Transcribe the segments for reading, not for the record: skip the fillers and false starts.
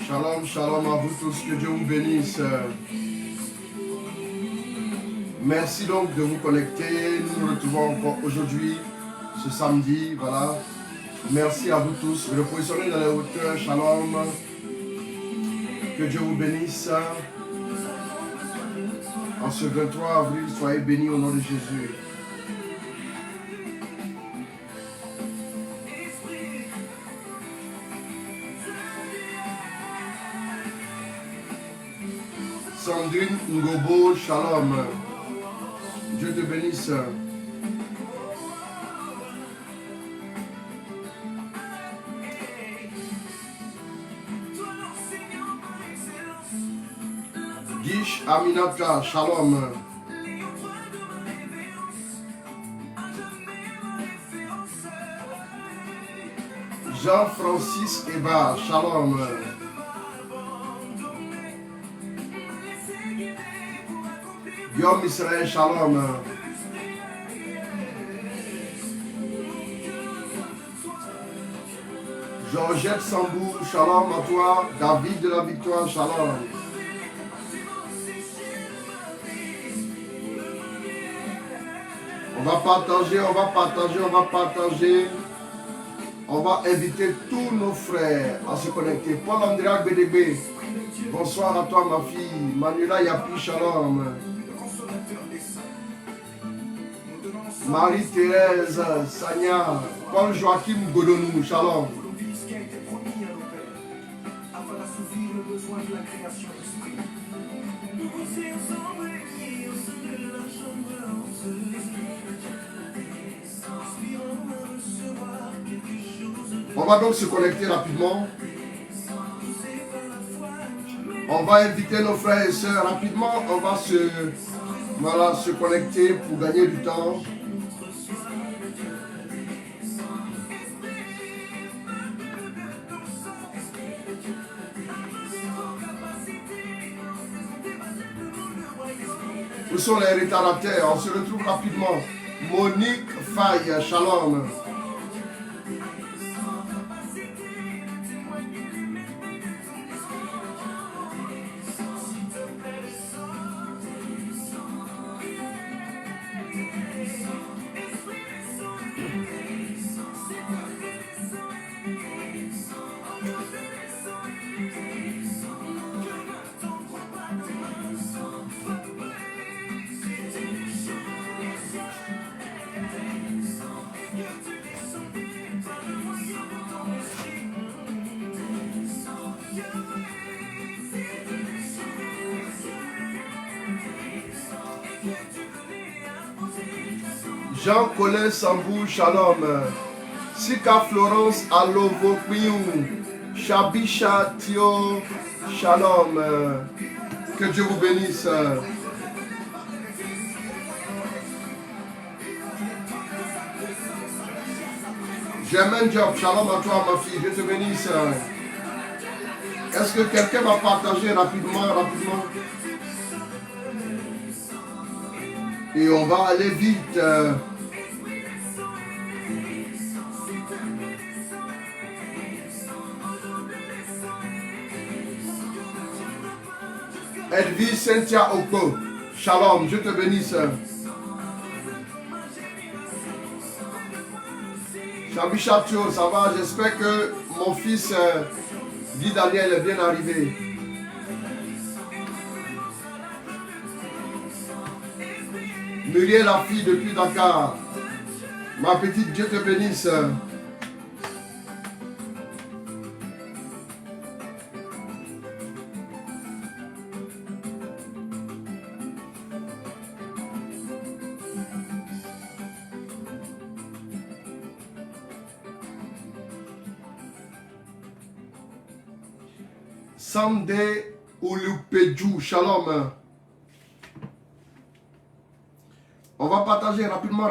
Shalom, shalom à vous tous, que Dieu vous bénisse. Merci donc de vous connecter. Nous nous retrouvons encore aujourd'hui, ce samedi. Voilà. Merci à vous tous. Le positionner dans les hauteurs. Shalom. Que Dieu vous bénisse. En ce 23 avril, soyez bénis au nom de Jésus. Sandrine Ngobo, shalom. Dieu te bénisse. Gish Aminata, shalom. Jean-Francis Eba, shalom. Yom Israël, shalom. Georgette Sambou, shalom à toi. David de la Victoire, shalom. On va partager, on va partager, on va partager. On va inviter tous nos frères à se connecter. Paul-André Bédébé, bonsoir à toi ma fille. Manuela Yapi, shalom. Marie-Thérèse Sanya, Paul-Joachim Godonou, shalom. On va donc se connecter rapidement. On va inviter nos frères et sœurs rapidement. On va se connecter pour gagner du temps. Où sont les retardataires? On se retrouve rapidement. Monique Faye, shalom. Jean-Colin Sambou, shalom. Sika Florence Alovo Piou, Shabisha Tio, shalom. Que Dieu vous bénisse. Germaine Job, shalom à toi ma fille, Dieu te bénisse. Est-ce que quelqu'un va partager rapidement? Et on va aller vite. Elvie Cynthia Oko, shalom, Dieu te bénisse. Chabi Chatio, ça va? J'espère que mon fils Guy Daniel est bien arrivé. Muriel la fille depuis Dakar. Ma petite, Dieu te bénisse. Sande Ulupeju, shalom. On va partager rapidement.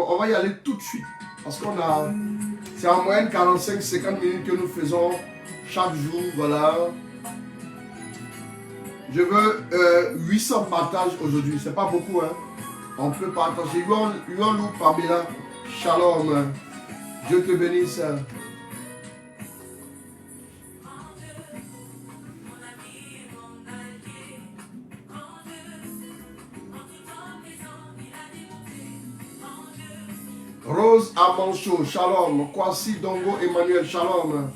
On va y aller tout de suite. Parce qu'on a... C'est en moyenne 45-50 minutes que nous faisons chaque jour. Voilà. Je veux 800 partages aujourd'hui. C'est pas beaucoup. Hein. On peut partager. Yuanlou Pamela. Shalom. Dieu te bénisse. Rose Amancho, shalom. Kwasi Dongo Emmanuel, shalom.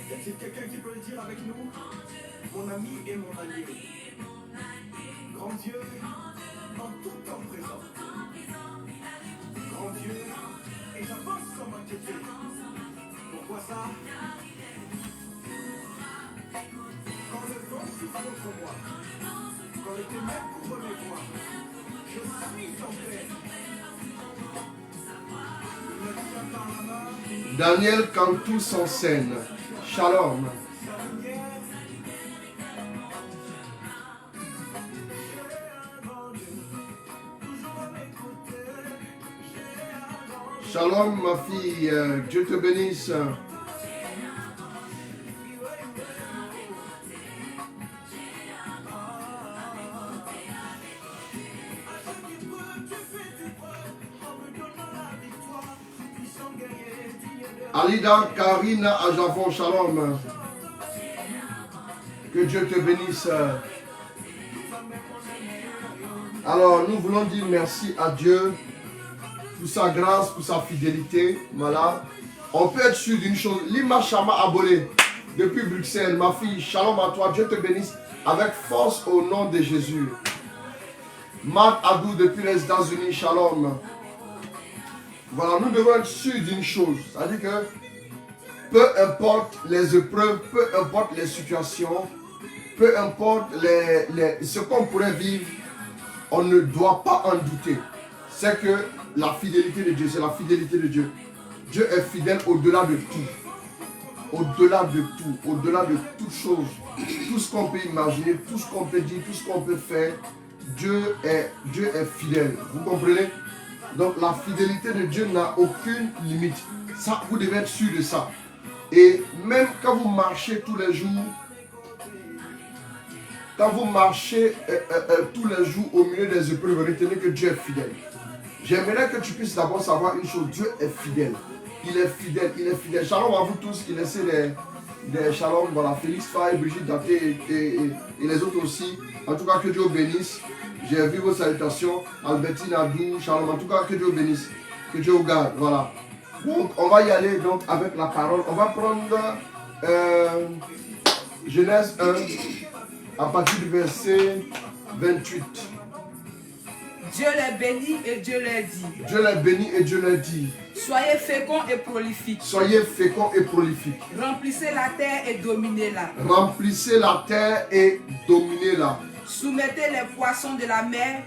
Y a-t-il quelqu'un qui peut le dire avec nous? Mon ami et mon allié. Grand Dieu, en tout temps présent. Grand Dieu, et j'avance sans m'inquiéter. Pourquoi ça? Quand le vent souffle contre moi, quand les ténèbres couvrent mes voies, je suis en paix. Il me tient par la main. Daniel Cantus en scène, shalom. Shalom ma fille, Dieu te bénisse. Alida Karina Ajavon, shalom. Que Dieu te bénisse. Alors nous voulons dire merci à Dieu pour sa grâce, pour sa fidélité. Voilà. On peut être sûr d'une chose. Lima Chama Abolé, depuis Bruxelles, ma fille, shalom à toi. Dieu te bénisse avec force au nom de Jésus. Marc Adou depuis les États-Unis, shalom. Voilà, nous devons être sûrs d'une chose. C'est-à-dire que peu importe les épreuves, peu importe les situations, peu importe ce qu'on pourrait vivre, on ne doit pas en douter. C'est que la fidélité de Dieu, c'est la fidélité de Dieu. Dieu est fidèle au-delà de tout. Au-delà de tout, au-delà de toute chose. Tout ce qu'on peut imaginer, tout ce qu'on peut dire, tout ce qu'on peut faire, Dieu est fidèle. Vous comprenez? Donc la fidélité de Dieu n'a aucune limite. Ça, vous devez être sûr de ça. Et même quand vous marchez tous les jours, au milieu des épreuves, retenez que Dieu est fidèle. J'aimerais que tu puisses d'abord savoir une chose, Dieu est fidèle. Il est fidèle, il est fidèle. Shalom à vous tous qui laissez des shalom, voilà, Félix Faye, Brigitte Daté et les autres aussi. En tout cas, que Dieu vous bénisse. J'ai vu vos salutations, Albertine Adou, shalom. En tout cas, que Dieu vous bénisse, que Dieu vous garde, voilà. Donc, on va y aller donc avec la parole. On va prendre Genèse 1 à partir du verset 28. Dieu les bénit et Dieu les dit. Dieu les bénit et Dieu les dit. Soyez féconds et prolifiques. Soyez féconds et prolifiques. Remplissez la terre et dominez-la. Remplissez la terre et dominez-la. Soumettez les poissons de la mer.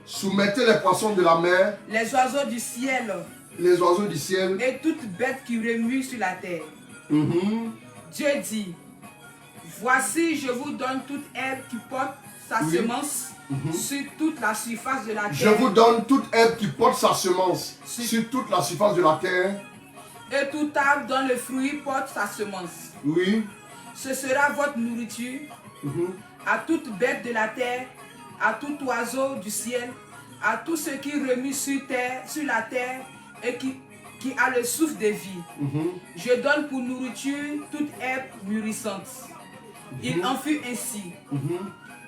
Soumettez les poissons de la mer. Les oiseaux du ciel. Les oiseaux du ciel. Et toute bête qui remue sur la terre. Dieu dit, voici je vous donne toute herbe qui porte sa semence sur toute la surface de la terre. Je vous donne toute herbe qui porte sa semence sur toute la surface de la terre. Et tout arbre dont le fruit porte sa semence. Oui. Ce sera votre nourriture. À toute bête de la terre, à tout oiseau du ciel, à tout ce qui remue sur la terre et qui a le souffle de vie. Je donne pour nourriture toute herbe mûrissante. Il en fut ainsi.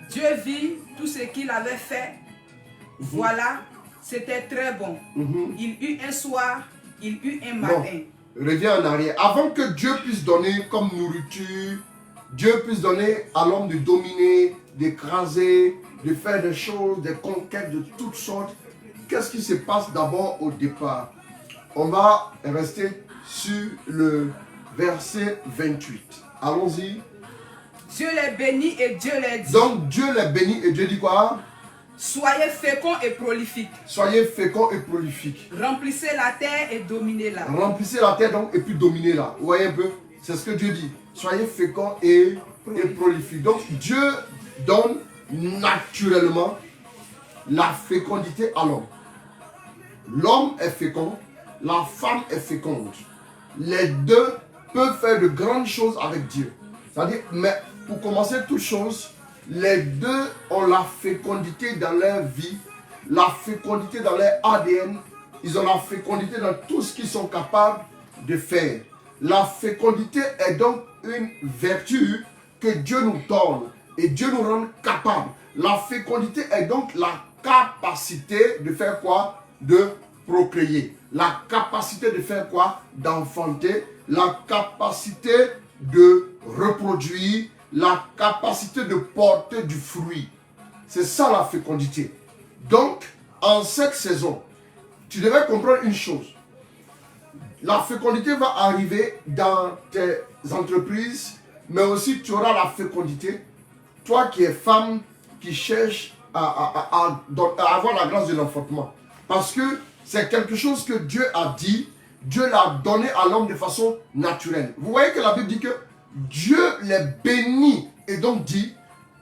Dieu vit tout ce qu'il avait fait. Voilà, c'était très bon. Il eut un soir, il eut un matin. Reviens en arrière. Avant que Dieu puisse donner comme nourriture, Dieu puisse donner à l'homme de dominer, d'écraser, de faire des choses, des conquêtes de toutes sortes. Qu'est-ce qui se passe d'abord au départ? On va rester sur le verset 28. Allons-y. Dieu les bénit et Dieu les dit. Donc Dieu les bénit et Dieu dit quoi? Soyez féconds et prolifiques. Soyez féconds et prolifiques. Remplissez la terre et dominez-la. Remplissez la terre donc et puis dominez-la. Vous voyez un peu? C'est ce que Dieu dit. Soyez féconds et prolifiques. Donc Dieu donne naturellement la fécondité à l'homme. L'homme est fécond, la femme est féconde. Les deux peuvent faire de grandes choses avec Dieu. C'est-à-dire, mais pour commencer toute chose, les deux ont la fécondité dans leur vie, la fécondité dans leur ADN, ils ont la fécondité dans tout ce qu'ils sont capables de faire. La fécondité est donc une vertu que Dieu nous donne et Dieu nous rend capables. La fécondité est donc la capacité de faire quoi? De procréer. La capacité de faire quoi? D'enfanter. La capacité de reproduire. La capacité de porter du fruit. C'est ça la fécondité. Donc, en cette saison, tu devais comprendre une chose. La fécondité va arriver dans tes entreprises, mais aussi tu auras la fécondité. Toi qui es femme, qui cherche à avoir la grâce de l'enfantement. Parce que c'est quelque chose que Dieu a dit, Dieu l'a donné à l'homme de façon naturelle. Vous voyez que la Bible dit que Dieu les bénit et donc dit,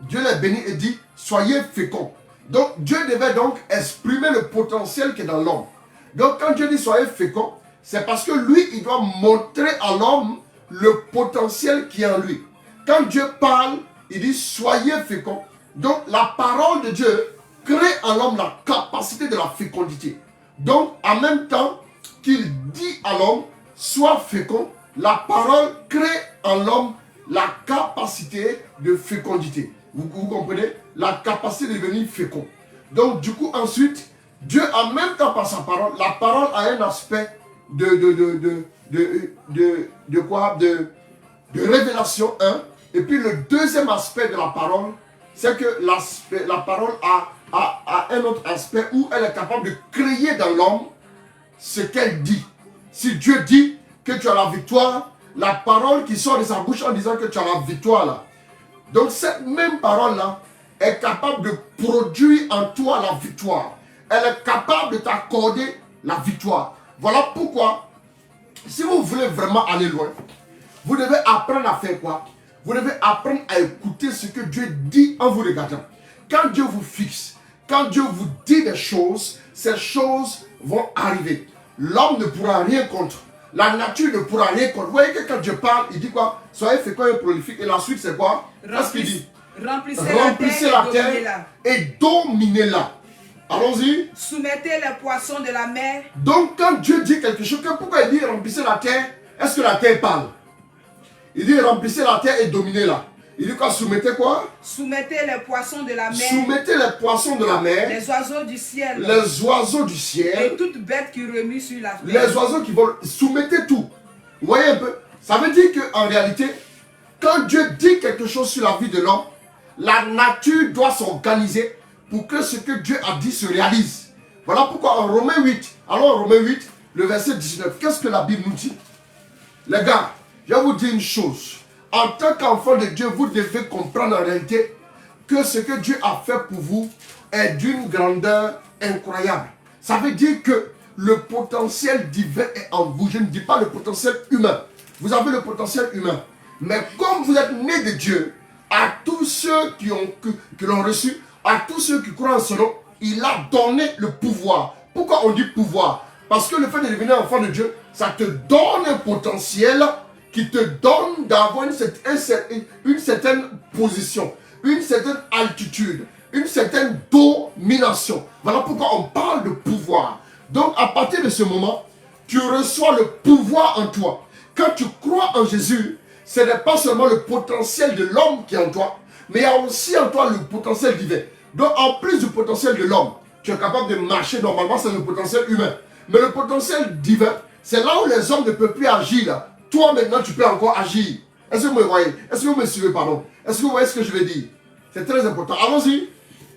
Dieu les bénit et dit, soyez féconds. Donc Dieu devait donc exprimer le potentiel qui est dans l'homme. Donc quand Dieu dit soyez féconds, c'est parce que lui, il doit montrer à l'homme le potentiel qui est en lui. Quand Dieu parle, il dit soyez féconds. Donc la parole de Dieu crée en l'homme la capacité de la fécondité. Donc en même temps qu'il dit à l'homme sois fécond, la parole crée en l'homme la capacité de fécondité. Vous comprenez? La capacité de devenir fécond. Donc du coup ensuite, Dieu en même temps par sa parole, la parole a un aspect de révélation 1. Et puis le deuxième aspect de la parole, c'est que la parole a un autre aspect où elle est capable de créer dans l'homme ce qu'elle dit. Si Dieu dit que tu as la victoire, la parole qui sort de sa bouche en disant que tu as la victoire là. Donc cette même parole là est capable de produire en toi la victoire. Elle est capable de t'accorder la victoire. Voilà pourquoi, si vous voulez vraiment aller loin, vous devez apprendre à faire quoi? Vous devez apprendre à écouter ce que Dieu dit en vous regardant. Quand Dieu vous fixe, quand Dieu vous dit des choses, ces choses vont arriver. L'homme ne pourra rien contre. La nature ne pourra rien contre. Vous voyez que quand Dieu parle, il dit quoi? Soyez féconds et prolifiques. Et la suite, c'est quoi? Qu'est-ce qu'il dit? Remplissez la terre et dominez-la. Allons-y. Soumettez les poissons de la mer. Donc quand Dieu dit quelque chose, pourquoi il dit remplissez la terre? Est-ce que la terre parle? Il dit remplissez la terre et dominez-la. Il dit quoi? Soumettez quoi? Soumettez les poissons de la mer. Soumettez les poissons de la mer. Les oiseaux du ciel. Les oiseaux du ciel. Et toute bête qui remue sur la terre. Les oiseaux qui volent. Soumettez tout. Vous voyez un peu? Ça veut dire qu'en réalité, quand Dieu dit quelque chose sur la vie de l'homme, la nature doit s'organiser pour que ce que Dieu a dit se réalise. Voilà pourquoi en Romains 8, alors en Romains 8, le verset 19, qu'est-ce que la Bible nous dit? Les gars, je vais vous dire une chose. En tant qu'enfant de Dieu, vous devez comprendre en réalité que ce que Dieu a fait pour vous est d'une grandeur incroyable. Ça veut dire que le potentiel divin est en vous. Je ne dis pas le potentiel humain. Vous avez le potentiel humain. Mais comme vous êtes nés de Dieu, à tous ceux qui l'ont reçu, à tous ceux qui croient en son nom, il a donné le pouvoir. Pourquoi on dit pouvoir? Parce que le fait de devenir enfant de Dieu, ça te donne un potentiel qui te donne d'avoir une certaine position, une certaine altitude, une certaine domination. Voilà pourquoi on parle de pouvoir. Donc à partir de ce moment, tu reçois le pouvoir en toi. Quand tu crois en Jésus, ce n'est pas seulement le potentiel de l'homme qui est en toi, mais il y a aussi en toi le potentiel divin. Donc en plus du potentiel de l'homme, tu es capable de marcher normalement, c'est le potentiel humain. Mais le potentiel divin, c'est là où les hommes ne peuvent plus agir. Là. Toi maintenant, tu peux encore agir. Est-ce que vous me voyez? Est-ce que vous me suivez, pardon? Est-ce que vous voyez ce que je veux dire? C'est très important. Allons-y.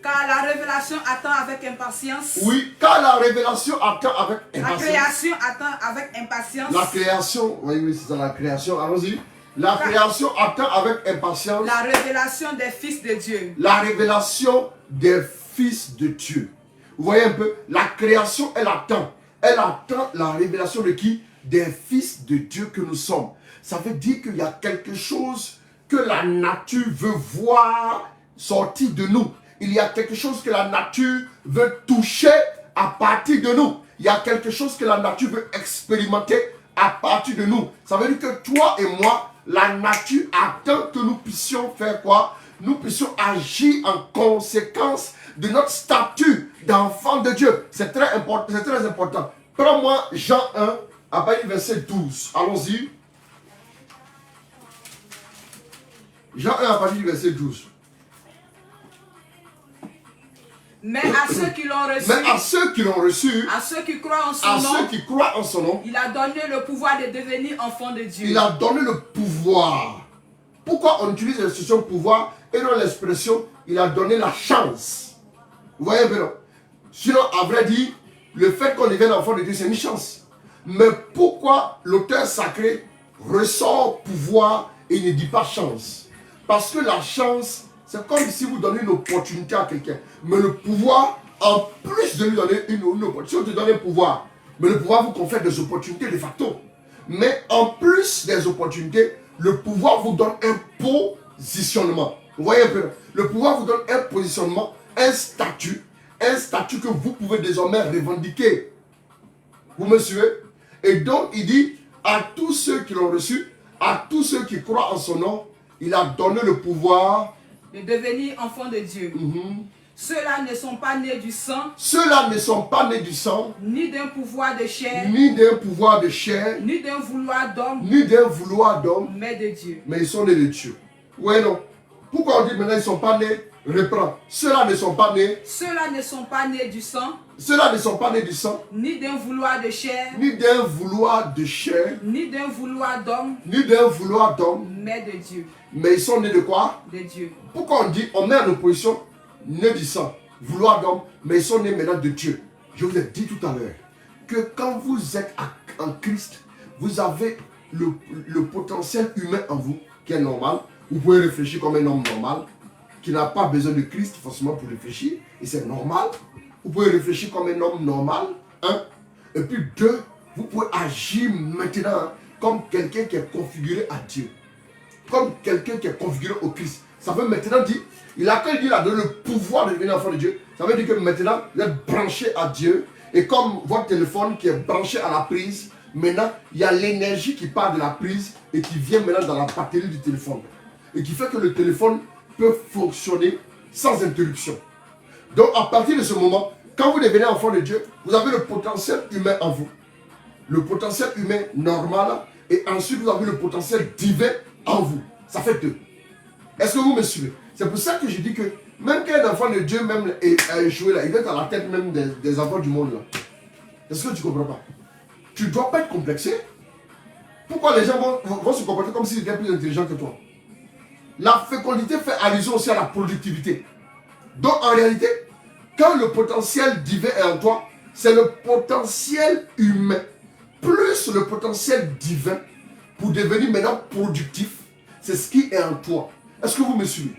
Car la révélation attend avec impatience. Oui, car la révélation attend avec impatience. La création attend avec impatience. La création, oui, c'est ça, la création. Allons-y. La création attend avec impatience. La révélation des fils de Dieu. La révélation des fils de Dieu. Vous voyez un peu? La création, elle attend. Elle attend la révélation de qui? Des fils de Dieu que nous sommes. Ça veut dire qu'il y a quelque chose que la nature veut voir sortir de nous. Il y a quelque chose que la nature veut toucher à partir de nous. Il y a quelque chose que la nature veut expérimenter à partir de nous. Ça veut dire que toi et moi, la nature attend que nous puissions faire quoi? Nous puissions agir en conséquence de notre statut d'enfant de Dieu. C'est très important. C'est très important. Prends-moi Jean 1, à partir du verset 12. Allons-y. Jean 1, à partir du verset 12. Mais à ceux qui l'ont reçu, Mais à ceux qui l'ont reçu, à ceux qui croient en son à nom, ceux qui croient en son nom, il a donné le pouvoir de devenir enfant de Dieu. il a donné le pouvoir. Pourquoi on utilise l'expression pouvoir et non l'expression il a donné la chance? Vous voyez un peu, non? Sinon, à vrai dire, le fait qu'on devienne enfant de Dieu, c'est une chance. Mais pourquoi l'auteur sacré ressort pouvoir et il ne dit pas chance? Parce que la chance, c'est comme si vous donnez une opportunité à quelqu'un. Mais le pouvoir, en plus de lui donner une opportunité, si on te donne un pouvoir, mais le pouvoir vous confère des opportunités de facto. Mais en plus des opportunités, le pouvoir vous donne un positionnement. Vous voyez un peu? Le pouvoir vous donne un positionnement, un statut que vous pouvez désormais revendiquer. Vous me suivez? Et donc il dit à tous ceux qui l'ont reçu, à tous ceux qui croient en son nom, il a donné le pouvoir de devenir enfant de Dieu. Ceux-là ne sont pas nés du sang, Ceux-là ne sont pas nés du sang, ni d'un pouvoir de chair, ni d'un pouvoir de chair, ni d'un vouloir d'homme, ni d'un vouloir d'homme, mais de Dieu. mais ils sont nés de Dieu. Oui, non. Pourquoi on dit maintenant ils ne sont pas nés? Reprends. Ceux-là ne sont pas nés. Ceux-là ne sont pas nés du sang, Ceux-là ne sont pas nés du sang, ni d'un vouloir de chair, ni d'un vouloir de chair, ni d'un vouloir d'homme, ni d'un vouloir d'homme, mais de Dieu. mais ils sont nés de quoi? De Dieu. Pourquoi on dit, on met en opposition nés du sang, vouloir d'homme, mais ils sont nés maintenant de Dieu? Je vous ai dit tout à l'heure que quand vous êtes en Christ, vous avez le potentiel humain en vous qui est normal. Vous pouvez réfléchir comme un homme normal qui n'a pas besoin de Christ forcément pour réfléchir, et c'est normal. Vous pouvez réfléchir comme un homme normal, un. Et puis deux, vous pouvez agir maintenant comme quelqu'un qui est configuré à Dieu. Comme quelqu'un qui est configuré au Christ. Ça veut maintenant dire, quand il a donné le pouvoir de devenir enfant de Dieu, ça veut dire que maintenant, vous êtes branché à Dieu. Et comme votre téléphone qui est branché à la prise, maintenant, il y a l'énergie qui part de la prise et qui vient maintenant dans la batterie du téléphone. Et qui fait que le téléphone peut fonctionner sans interruption. Donc, à partir de ce moment, quand vous devenez enfant de Dieu, vous avez le potentiel humain en vous. Le potentiel humain normal, et ensuite vous avez le potentiel divin en vous. Ça fait deux. Est-ce que vous me suivez? C'est pour ça que je dis que même quand un enfant de Dieu même a échoué là, il est à la tête même des enfants du monde là. Est-ce que tu ne comprends pas? Tu ne dois pas être complexé. Pourquoi les gens vont se comporter comme s'ils étaient plus intelligents que toi? La fécondité fait allusion aussi à la productivité. Donc en réalité, quand le potentiel divin est en toi, c'est le potentiel humain plus le potentiel divin pour devenir maintenant productif. C'est ce qui est en toi. Est-ce que vous me suivez?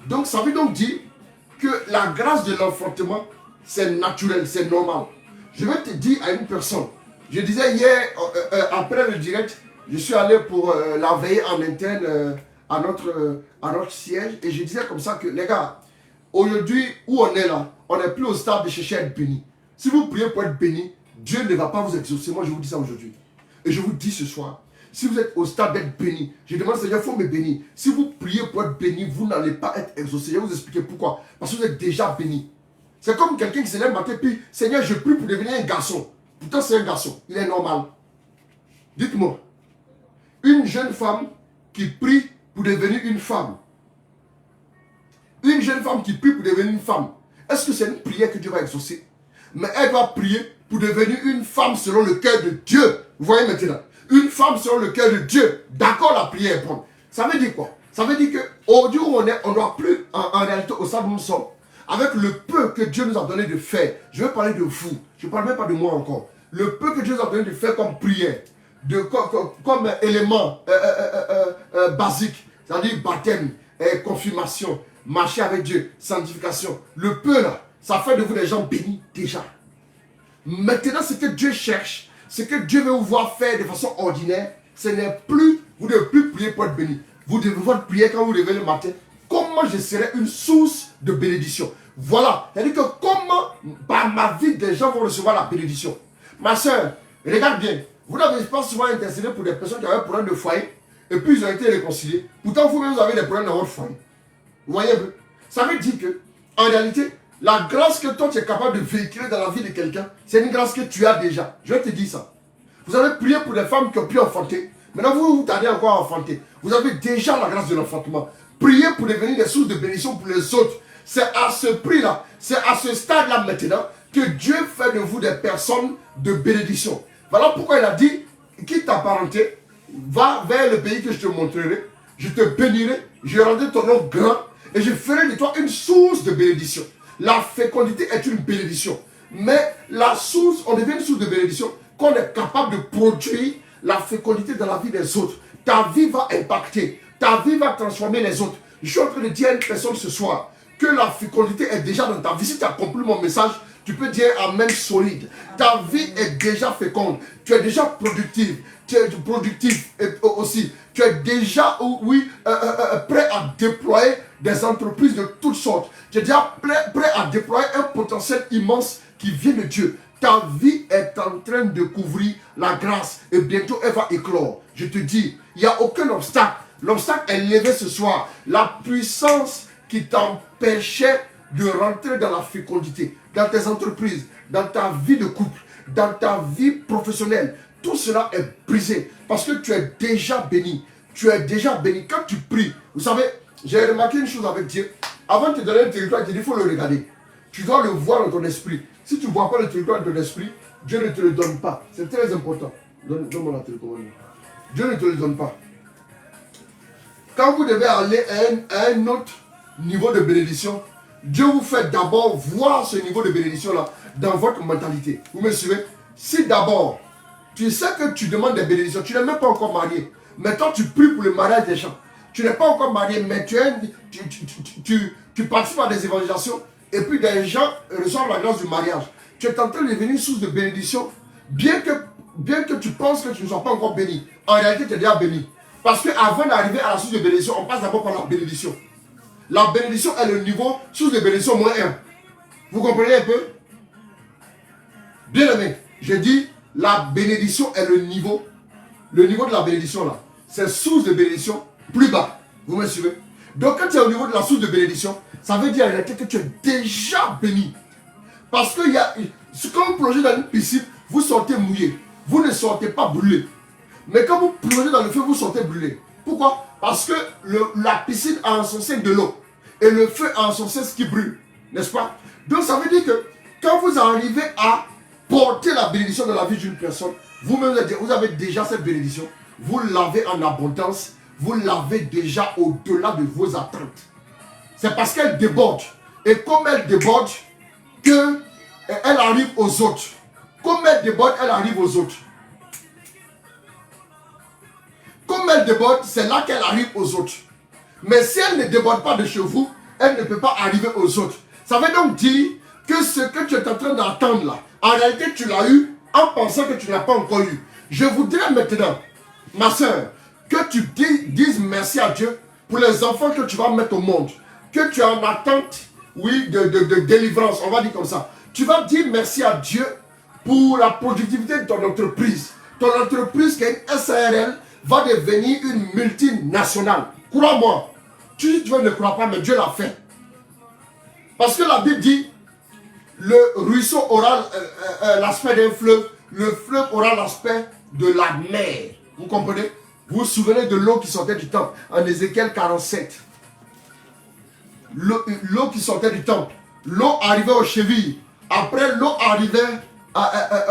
Donc ça veut donc dire que la grâce de l'enfantement, c'est naturel, c'est normal. Je vais te dire à une personne, je disais hier, après le direct, je suis allé pour la veille en interne à notre siège, et je disais comme ça que les gars, aujourd'hui où on est là, on n'est plus au stade de chercher à être béni. Si vous priez pour être béni, Dieu ne va pas vous exaucer. Moi je vous dis ça aujourd'hui. Et je vous dis ce soir, si vous êtes au stade d'être béni, je demande au Seigneur, il faut me bénir. Si vous priez pour être béni, vous n'allez pas être exaucé. Je vais vous expliquer pourquoi. Parce que vous êtes déjà béni. C'est comme quelqu'un qui se lève le matin, puis Seigneur, je prie pour devenir un garçon. Pourtant c'est un garçon, il est normal. Dites-moi, une jeune femme qui prie pour devenir une femme. Une jeune femme qui prie pour devenir une femme. Est-ce que c'est une prière que Dieu va exaucer? Mais elle doit prier pour devenir une femme selon le cœur de Dieu. Vous voyez maintenant? Une femme selon le cœur de Dieu. D'accord, la prière est bonne. Ça veut dire quoi? Ça veut dire qu'aujourd'hui où on est, on ne doit plus en réalité au stade où nous sommes. Avec le peu que Dieu nous a donné de faire. Je vais parler de vous. Je ne parle même pas de moi encore. Le peu que Dieu nous a donné de faire comme prière. Comme élément basique. C'est-à-dire baptême, confirmation, marcher avec Dieu, sanctification. Le peu là, ça fait de vous des gens bénis déjà. Maintenant, ce que Dieu cherche, ce que Dieu veut vous voir faire de façon ordinaire, ce n'est plus, vous ne devez plus prier pour être béni. Vous devez votre prière quand vous levez le matin. Comment je serai une source de bénédiction? Voilà. C'est-à-dire que comment, par ma vie, des gens vont recevoir la bénédiction. Ma soeur, regarde bien. Vous n'avez pas souvent intercédé pour des personnes qui avaient un problème de foyer, et puis ils ont été réconciliés. Pourtant, vous-même, vous avez des problèmes dans votre foyer. Vous voyez un peu? Ça veut dire que, en réalité, la grâce que toi tu es capable de véhiculer dans la vie de quelqu'un, c'est une grâce que tu as déjà. Je vais te dire ça. Vous avez prié pour des femmes qui ont pu enfanter. Maintenant, vous tardez encore à enfanter. Vous avez déjà la grâce de l'enfantement. Priez pour devenir des sources de bénédiction pour les autres. C'est à ce prix-là, c'est à ce stade-là maintenant que Dieu fait de vous des personnes de bénédiction. Voilà pourquoi il a dit, quitte ta parenté, va vers le pays que je te montrerai, je te bénirai, je rendrai ton nom grand et je ferai de toi une source de bénédiction. La fécondité est une bénédiction. Mais la source, on devient une source de bénédiction qu'on est capable de produire la fécondité dans la vie des autres. Ta vie va impacter, ta vie va transformer les autres. Je suis en train de dire à une personne ce soir que la fécondité est déjà dans ta vie. Si tu as compris mon message, tu peux dire amen solide. Ta vie est déjà féconde. Tu es déjà productive. Tu es productif aussi. Tu es déjà, prêt à déployer des entreprises de toutes sortes. Tu es déjà prêt à déployer un potentiel immense qui vient de Dieu. Ta vie est en train de couvrir la grâce et bientôt elle va éclore. Je te dis, il n'y a aucun obstacle. L'obstacle est levé ce soir. La puissance qui t'empêchait de rentrer dans la fécondité, dans tes entreprises, dans ta vie de couple, dans ta vie professionnelle, tout cela est brisé parce que tu es déjà béni. Tu es déjà béni. Quand tu pries, vous savez, j'ai remarqué une chose avec Dieu. Avant de te donner le territoire, il faut le regarder. Tu dois le voir dans ton esprit. Si tu ne vois pas le territoire dans ton esprit, Dieu ne te le donne pas. C'est très important. Donne-moi la télécommande. Dieu ne te le donne pas. Quand vous devez aller à un autre niveau de bénédiction, Dieu vous fait d'abord voir ce niveau de bénédiction-là dans votre mentalité. Vous me suivez? Si d'abord, tu sais que tu demandes des bénédictions, tu n'es même pas encore marié, mais toi tu pries pour le mariage des gens. Tu n'es pas encore marié, mais tu participes à des évangélisations et puis des gens reçoivent la grâce du mariage. Tu es en train de devenir une source de bénédiction, bien que tu penses que tu ne sois pas encore béni. En réalité, tu es déjà béni. Parce qu'avant d'arriver à la source de bénédiction, on passe d'abord par la bénédiction. La bénédiction est le niveau source de bénédiction moins 1. Vous comprenez un peu? Bien aimé, je dis la bénédiction est le niveau de la bénédiction là. C'est source de bénédiction plus bas. Vous me suivez? Donc quand tu es au niveau de la source de bénédiction, ça veut dire en réalité que tu es déjà béni. Parce que quand vous plongez dans une piscine, vous sortez mouillé. Vous ne sortez pas brûlé. Mais quand vous plongez dans le feu, vous sortez brûlé. Pourquoi? Parce que la piscine a en son sein de l'eau. Et le feu a en son sein ce qui brûle. N'est-ce pas? Donc ça veut dire que quand vous arrivez à porter la bénédiction dans la vie d'une personne, vous-même vous avez déjà cette bénédiction. Vous l'avez en abondance. Vous l'avez déjà au-delà de vos attentes. C'est parce qu'elle déborde. Et comme elle déborde, qu'elle arrive aux autres. Comme elle déborde, elle arrive aux autres. Comme elle déborde, c'est là qu'elle arrive aux autres. Mais si elle ne déborde pas de chez vous, elle ne peut pas arriver aux autres. Ça veut donc dire que ce que tu es en train d'attendre là, en réalité tu l'as eu en pensant que tu ne l'as pas encore eu. Je voudrais maintenant, ma soeur, que tu dises merci à Dieu pour les enfants que tu vas mettre au monde. Que tu es en attente, oui, de délivrance, on va dire comme ça. Tu vas dire merci à Dieu pour la productivité de ton entreprise. Ton entreprise qui est une SARL va devenir une multinationale. Crois-moi. Tu ne crois pas, mais Dieu l'a fait. Parce que la Bible dit, le ruisseau aura l'aspect d'un fleuve, le fleuve aura l'aspect de la mer. Vous comprenez? Vous vous souvenez de l'eau qui sortait du temple en Ézéchiel 47. L'eau qui sortait du temple. L'eau arrivait aux chevilles. Après, l'eau arrivait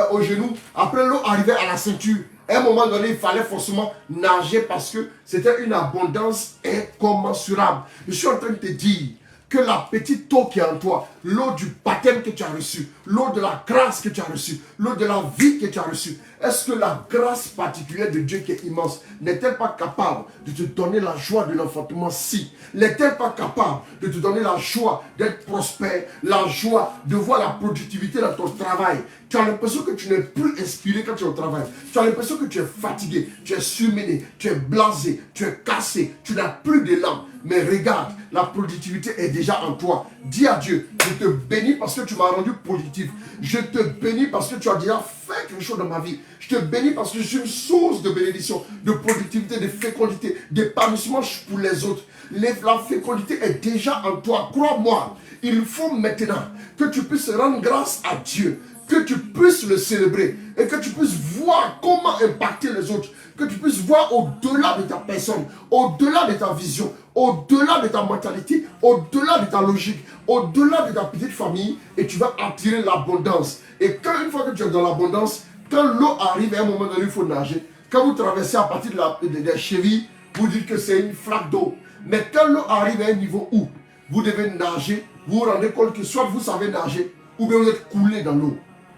aux genoux. Après, l'eau arrivait à la ceinture. À un moment donné, il fallait forcément nager parce que c'était une abondance incommensurable. Je suis en train de te dire que la petite eau qui est en toi, l'eau du baptême que tu as reçu, l'eau de la grâce que tu as reçue, l'eau de la vie que tu as reçue, est-ce que la grâce particulière de Dieu qui est immense n'est-elle pas capable de te donner la joie de l'enfantement si? N'est-elle pas capable de te donner la joie d'être prospère, la joie de voir la productivité dans ton travail? Tu as l'impression que tu n'es plus inspiré quand tu es au travail. Tu as l'impression que tu es fatigué, tu es surmené, tu es blasé, tu es cassé, tu n'as plus d'élan. Mais regarde, la productivité est déjà en toi. Dis à Dieu, je te bénis parce que tu m'as rendu productif. Je te bénis parce que tu as déjà fait quelque chose dans ma vie. Je te bénis parce que je suis une source de bénédiction, de productivité, de fécondité, d'épanouissement pour les autres. La fécondité est déjà en toi. Crois-moi, il faut maintenant que tu puisses rendre grâce à Dieu, que tu puisses le célébrer et que tu puisses voir comment impacter les autres, que tu puisses voir au-delà de ta personne, au-delà de ta vision, au-delà de ta mentalité, au-delà de ta logique, au-delà de ta petite famille, et tu vas attirer l'abondance. Et quand une fois que tu es dans l'abondance, quand l'eau arrive, à un moment donné, il faut nager. Quand vous traversez à partir des chevilles, vous dites que c'est une flaque d'eau. Mais quand l'eau arrive à un niveau où vous devez nager, vous vous rendez compte que soit vous savez nager, ou bien vous êtes coulé dans l'eau.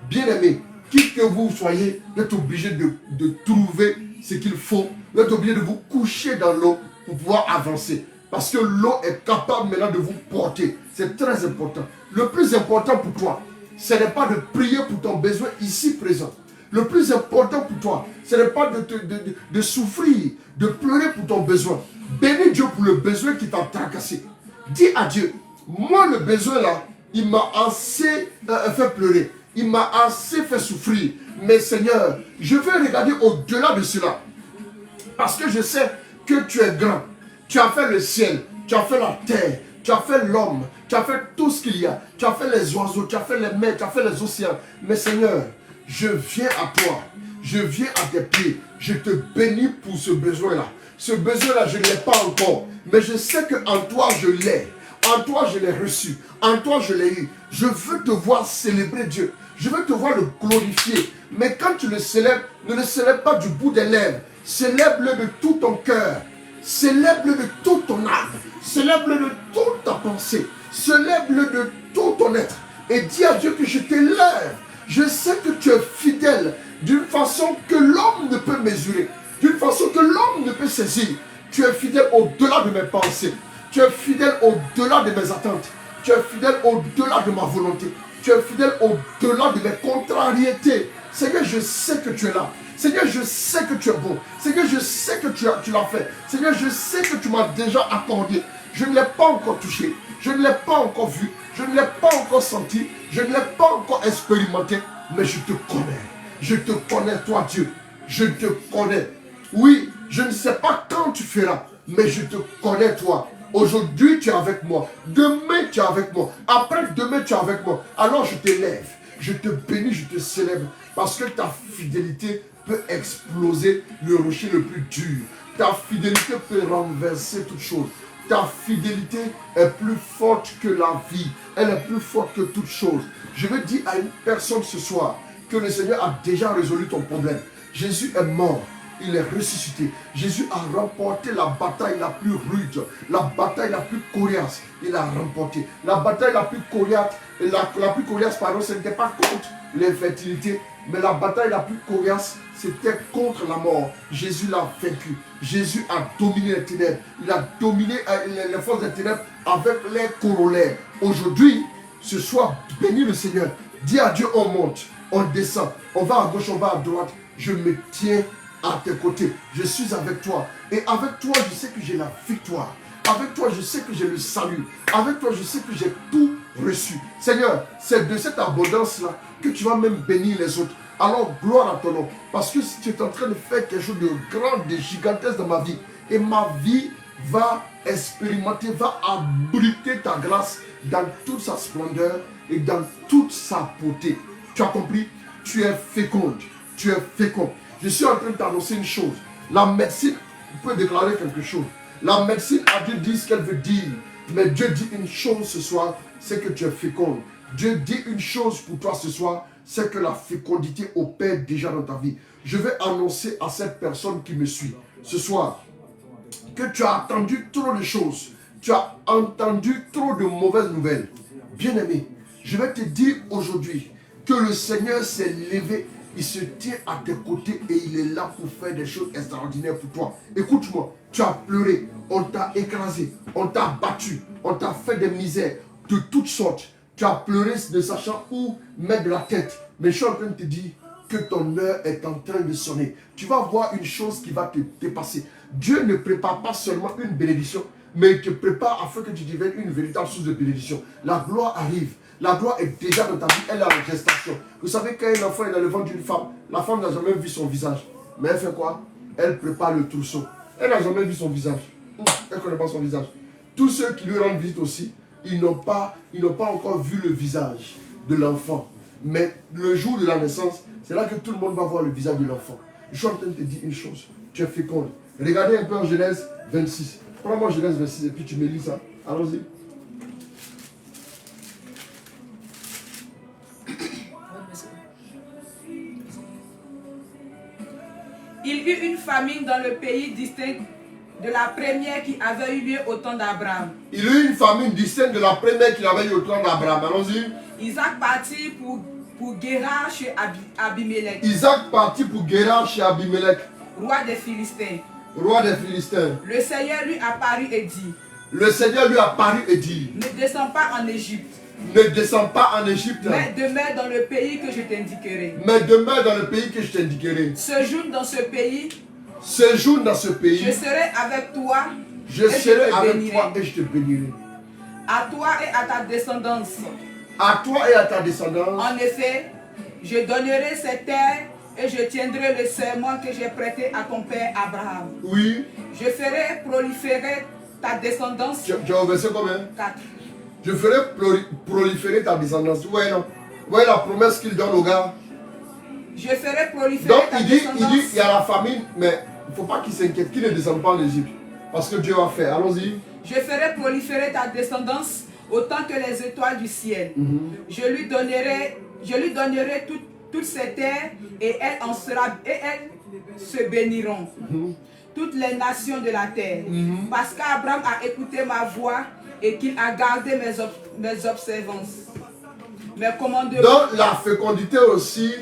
Bien aimé, qui que vous soyez, vous êtes obligé de trouver ce qu'il faut. Vous êtes obligé de vous coucher dans l'eau pour pouvoir avancer. Parce que l'eau est capable maintenant de vous porter. C'est très important. Le plus important pour toi, ce n'est pas de prier pour ton besoin ici présent. Le plus important pour toi, ce n'est pas de souffrir, de pleurer pour ton besoin. Bénis Dieu pour le besoin qui t'a tracassé. Dis à Dieu, moi le besoin là, il m'a assez fait pleurer. Il m'a assez fait souffrir. Mais Seigneur, je veux regarder au-delà de cela. Parce que je sais que tu es grand. Tu as fait le ciel, tu as fait la terre, tu as fait l'homme, tu as fait tout ce qu'il y a. Tu as fait les oiseaux, tu as fait les mers, tu as fait les océans. Mais Seigneur, je viens à toi. Je viens à tes pieds. Je te bénis pour ce besoin-là. Ce besoin-là, je ne l'ai pas encore. Mais je sais qu'en toi, je l'ai. En toi, je l'ai reçu. En toi, je l'ai eu. Je veux te voir célébrer Dieu. Je veux te voir le glorifier. Mais quand tu le célèbres, ne le célèbre pas du bout des lèvres. Célèbre-le de tout ton cœur. Célèbre-le de toute ton âme. Célèbre-le de toute ta pensée. Célèbre-le de tout ton être. Et dis à Dieu que je t'élève. Je sais que tu es fidèle d'une façon que l'homme ne peut mesurer. D'une façon que l'homme ne peut saisir. Tu es fidèle au-delà de mes pensées. Tu es fidèle au-delà de mes attentes. Tu es fidèle au-delà de ma volonté. Tu es fidèle au-delà de mes contrariétés. Seigneur, je sais que tu es là. Seigneur, je sais que tu es bon. Seigneur, je sais que tu l'as fait. Seigneur, je sais que tu m'as déjà accordé. Je ne l'ai pas encore touché. Je ne l'ai pas encore vu. Je ne l'ai pas encore senti. Je ne l'ai pas encore expérimenté. Mais je te connais. Je te connais, toi Dieu. Je te connais. Oui, je ne sais pas quand tu feras. Mais je te connais, toi. Aujourd'hui, tu es avec moi. Demain, tu es avec moi. Après-demain, tu es avec moi. Alors, je t'élève. Je te bénis, je te célèbre. Parce que ta fidélité peut exploser le rocher le plus dur. Ta fidélité peut renverser toute chose. Ta fidélité est plus forte que la vie. Elle est plus forte que toute chose. Je veux dire à une personne ce soir que le Seigneur a déjà résolu ton problème. Jésus est mort. Il est ressuscité. Jésus a remporté la bataille la plus rude, la bataille la plus coriace. Il a remporté. La bataille la plus coriace, pardon, ce n'était pas contre l'infertilité, mais la bataille la plus coriace, c'était contre la mort. Jésus l'a vaincu. Jésus a dominé les ténèbres. Il a dominé les forces des ténèbres avec les corollaires. Aujourd'hui, ce soir, bénis le Seigneur. Dis à Dieu, on monte, on descend, on va à gauche, on va à droite. Je me tiens à tes côtés. Je suis avec toi. Et avec toi, je sais que j'ai la victoire. Avec toi, je sais que j'ai le salut. Avec toi, je sais que j'ai tout reçu. Seigneur, c'est de cette abondance-là que tu vas même bénir les autres. Alors, gloire à ton nom. Parce que si tu es en train de faire quelque chose de grand, de gigantesque dans ma vie, et ma vie va expérimenter, va abriter ta grâce dans toute sa splendeur et dans toute sa beauté. Tu as compris? Tu es féconde. Tu es fécond. Je suis en train de t'annoncer une chose. La médecine peut déclarer quelque chose. La médecine a dû dire ce qu'elle veut dire. Mais Dieu dit une chose ce soir, c'est que tu es féconde. Dieu dit une chose pour toi ce soir, c'est que la fécondité opère déjà dans ta vie. Je vais annoncer à cette personne qui me suit ce soir que tu as attendu trop de choses. Tu as entendu trop de mauvaises nouvelles. Bien-aimé, je vais te dire aujourd'hui que le Seigneur s'est levé. Il se tient à tes côtés et il est là pour faire des choses extraordinaires pour toi. Écoute-moi, tu as pleuré, on t'a écrasé, on t'a battu, on t'a fait des misères de toutes sortes. Tu as pleuré ne sachant où mettre la tête. Mais je suis en train de te dire que ton heure est en train de sonner. Tu vas voir une chose qui va te dépasser. Dieu ne prépare pas seulement une bénédiction, mais il te prépare afin que tu deviennes une véritable source de bénédiction. La gloire arrive. La gloire est déjà dans ta vie, elle est en gestation. Vous savez, quand un enfant est dans le ventre d'une femme, la femme n'a jamais vu son visage. Mais elle fait quoi? Elle prépare le trousseau. Elle n'a jamais vu son visage. Elle ne connaît pas son visage. Tous ceux qui lui rendent visite aussi, ils n'ont pas encore vu le visage de l'enfant. Mais le jour de la naissance, c'est là que tout le monde va voir le visage de l'enfant. Je suis en train de te dire une chose. Tu es féconde. Regardez un peu en Genèse 26. Prends-moi Genèse 26 et puis tu me lis ça. Allons-y. Il y eut une famine dans le pays distinct de la première qui avait eu lieu au temps d'Abraham. Il y eut une famine distincte de la première qu'il avait eu au temps d'Abraham. Allons-y. Isaac partit pour Guérar chez Abimelech, Isaac partit pour Guérar chez Abimelech, roi des Philistins. roi des Philistins. Le Seigneur lui apparut et dit, Le Seigneur lui apparut et dit, ne descends pas en Égypte, ne descends pas en Égypte, mais demeure dans le pays que je t'indiquerai. mais demeure dans le pays que je t'indiquerai. Séjourne dans ce pays, Séjourne dans ce pays, je serai avec toi, je et serai te avec bénirai. toi et je te bénirai. À toi et à ta descendance. À toi et à ta descendance, En effet, je donnerai cette terre et je tiendrai le serment que j'ai prêté à ton père Abraham. oui, Je ferai proliférer ta descendance. tu as au verset combien? 4. Je ferai proliférer ta descendance. Ouais, non. Ouais, la promesse qu'il donne au gars. Je ferai proliférer Donc ta il descendance. dit, il y a la famine, mais il ne faut pas qu'il s'inquiète, qu'il ne descende pas en Égypte. Parce que Dieu va faire. Allons-y. Je ferai proliférer ta descendance autant que les étoiles du ciel. Je lui donnerai toutes ces terres et elles se béniront. Toutes les nations de la terre. Parce qu'Abraham a écouté ma voix et qu'il a gardé mes observances. Mes commandements. Donc la fécondité aussi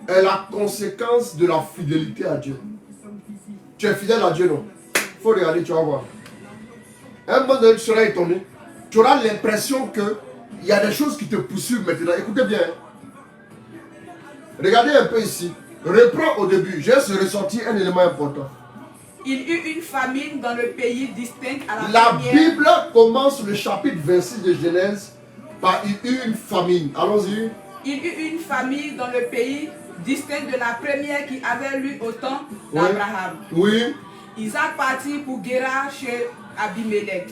est la conséquence de la fidélité à Dieu. Tu es fidèle à Dieu, non? Il faut regarder, tu vas voir. Un moment donné, tu seras étonné. Tu auras l'impression qu'il y a des choses qui te poursuivent maintenant. Écoutez bien. Regardez un peu ici. Reprends au début. J'ai ressorti un élément important. Il y eut une famine dans le pays distinct à la La première. Bible commence le chapitre 26 de Genèse par il y eut une famine. Allons-y. Il y eut une famine dans le pays distinct de la première qui avait lieu au temps Oui. d'Abraham. Oui. Isaac partit pour Guérar chez Abimelech,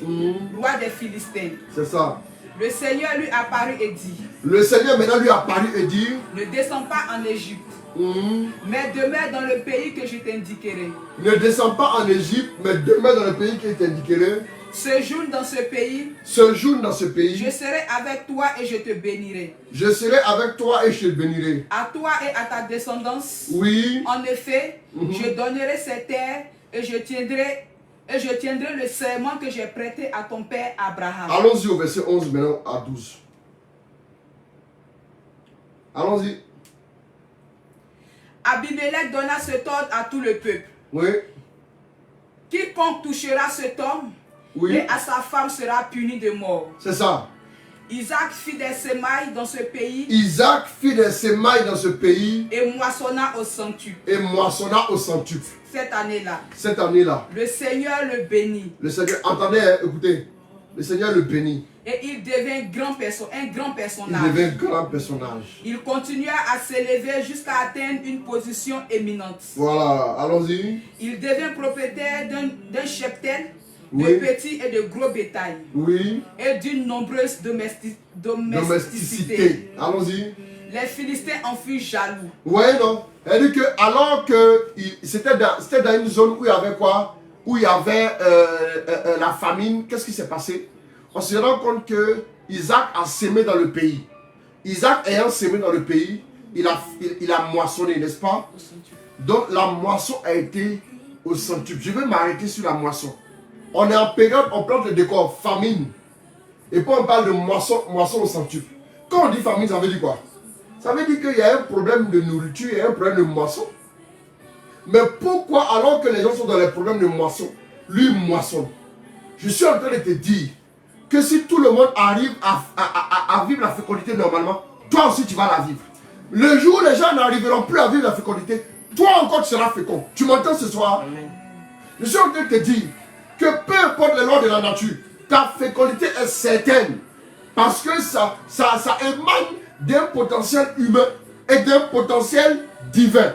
roi des Philistins. C'est ça. Le Seigneur lui apparut et dit, Le Seigneur maintenant lui apparut et dit, ne descends pas en Égypte, mais demeure dans le pays que je t'indiquerai. ne descends pas en Égypte, mais demeure dans le pays qui est indiqué. Séjourne dans ce pays, Séjourne dans ce pays. je serai avec toi et je te bénirai. Je serai avec toi et je te bénirai. À toi et à ta descendance, Oui. en effet, je donnerai ces terres et je tiendrai le serment que j'ai prêté à ton père Abraham. Allons-y au verset 11 maintenant à 12. Allons-y. Abimelech donna cet ordre à tout le peuple. Oui. Quiconque touchera cet homme Oui. et à sa femme sera puni de mort. C'est ça. Isaac fit des semailles dans ce pays Isaac fit des semailles dans ce pays et moissonna au centuple. et moissonna au centuple. Cette année-là, Cette année-là, le Seigneur le bénit le Seigneur, entendez, hein, écoutez, le Seigneur le bénit. et il devint un grand Il personnage. devient un grand personnage. Il continua à s'élever jusqu'à atteindre une position éminente. Voilà, allons-y. Il devint propriétaire d'un cheptel de Oui. petits et de gros bétail Oui. et d'une nombreuse domesticité. Domesticité. Allons-y. Les Philistins en furent jaloux. Ouais, non. Elle dit que alors que c'était dans une zone où il y avait quoi? Où il y avait la famine, qu'est-ce qui s'est passé? On se rend compte que Isaac a sémé dans le pays. Isaac ayant sémé dans le pays, il a moissonné, n'est-ce pas? Donc la moisson a été au centuple. Je vais m'arrêter sur la moisson. On est en période, on plante le décor, famine. Et puis on parle de moisson au centuple. Quand on dit famine, ça veut dire quoi? Ça veut dire qu'il y a un problème de nourriture, il y a un problème de moisson. Mais pourquoi, alors que les gens sont dans les problèmes de moisson, lui moissonne? Je suis en train de te dire que si tout le monde arrive à vivre la fécondité normalement, toi aussi tu vas la vivre. Le jour où les gens n'arriveront plus à vivre la fécondité, toi encore tu seras fécond. Tu m'entends ce soir? Je suis en train de te dire que peu importe les lois de la nature, ta fécondité est certaine. Parce que ça émane d'un potentiel humain et d'un potentiel divin.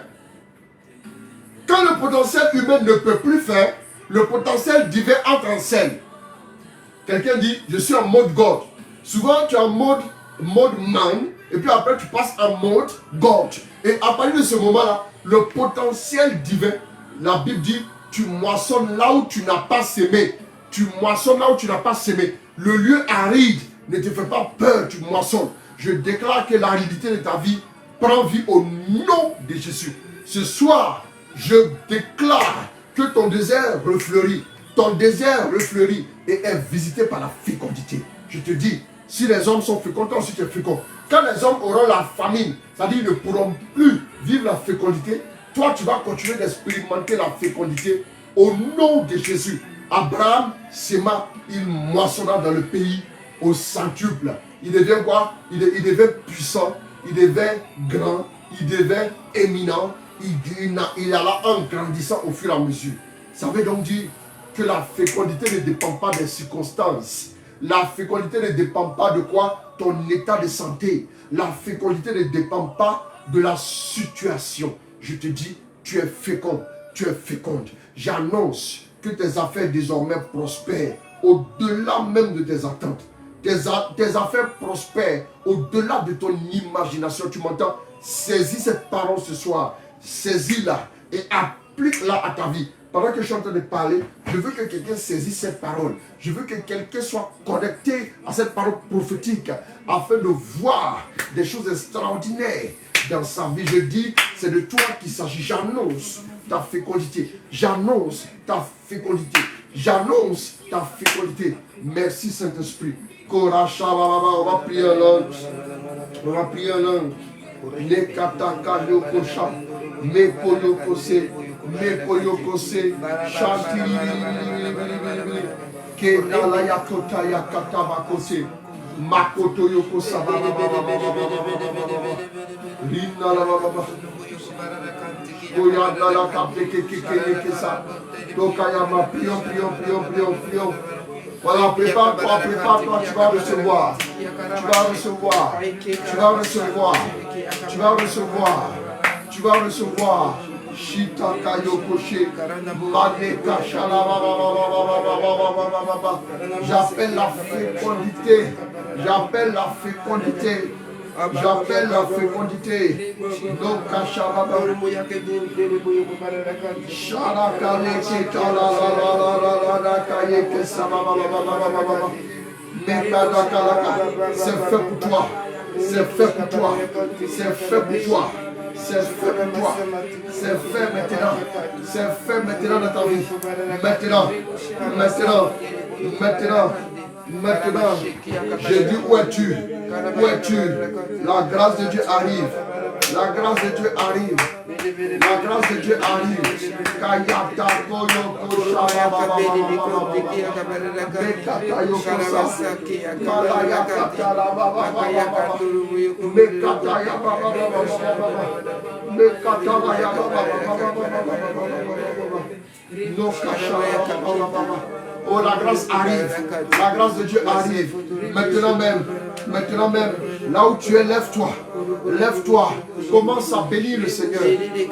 Quand le potentiel humain ne peut plus faire, le potentiel divin entre en scène. Quelqu'un dit, je suis en mode God. Souvent, tu es en mode man, et puis après, tu passes en mode God. Et à partir de ce moment-là, le potentiel divin, la Bible dit, Tu moissonnes là où tu n'as pas semé. Tu moissonnes là où tu n'as pas semé. Le lieu aride ne te fait pas peur, tu moissonnes. Je déclare que l'aridité de ta vie prend vie au nom de Jésus. Ce soir, je déclare que ton désert refleurit. Ton désert refleurit et est visité par la fécondité. Je te dis, si les hommes sont féconds, toi aussi tu es fécond. Quand les hommes auront la famine, c'est-à-dire ils ne pourront plus vivre la fécondité, toi tu vas continuer d'expérimenter la fécondité au nom de Jésus. Abraham sema, il moissonna dans le pays au centuple. Il devient quoi? Il devient puissant, il devient grand, il devient éminent, il alla en grandissant au fur et à mesure. Ça veut donc dire que la fécondité ne dépend pas des circonstances. La fécondité ne dépend pas de quoi? Ton état de santé. La fécondité ne dépend pas de la situation. Je te dis, tu es fécond, tu es féconde. J'annonce que tes affaires désormais prospèrent au-delà même de tes attentes. Tes affaires prospèrent au-delà de ton imagination. Tu m'entends? Saisis cette parole ce soir. Saisis-la et applique-la à ta vie. Pendant que je suis en train de parler, je veux que quelqu'un saisisse cette parole. Je veux que quelqu'un soit connecté à cette parole prophétique afin de voir des choses extraordinaires dans sa vie. Je dis, c'est de toi qu'il s'agit. J'annonce ta fécondité. J'annonce ta fécondité. J'annonce ta fécondité. Merci Saint-Esprit. On va prier en langue. On va prier en langue. Nekataka yokosha. Mekoyokose. Mekoyokose. Shantiri. Kenala yakota yakatabakose. Makoto yokosa. Rina la baba. Oyanda la kapeke kekesa. Tokayama, prions. Voilà, prépare-toi, tu vas recevoir. Tu vas recevoir. Tu vas recevoir. Tu vas recevoir. Tu vas recevoir. Shitaka yokoshe. Maneka shalaba. J'appelle la fécondité. J'appelle la fécondité. J'appelle la fécondité. Donc, Kashababa. C'est fait pour toi. C'est fait pour toi. C'est fait pour toi. C'est fait pour toi. C'est fait maintenant. C'est fait maintenant dans ta vie. Maintenant, je dis où es-tu? Où es-tu? La grâce de Dieu arrive. La grâce de Dieu arrive. La grâce de Dieu arrive. Kayata koyo kosha baba Mekata yokosa. Kalaya katala baba Mekata ya baba Mekata ya baba No kasha baba. Oh, la grâce arrive. La grâce de Dieu arrive. Maintenant même, là où tu es, lève-toi. Lève-toi. Commence à bénir le Seigneur.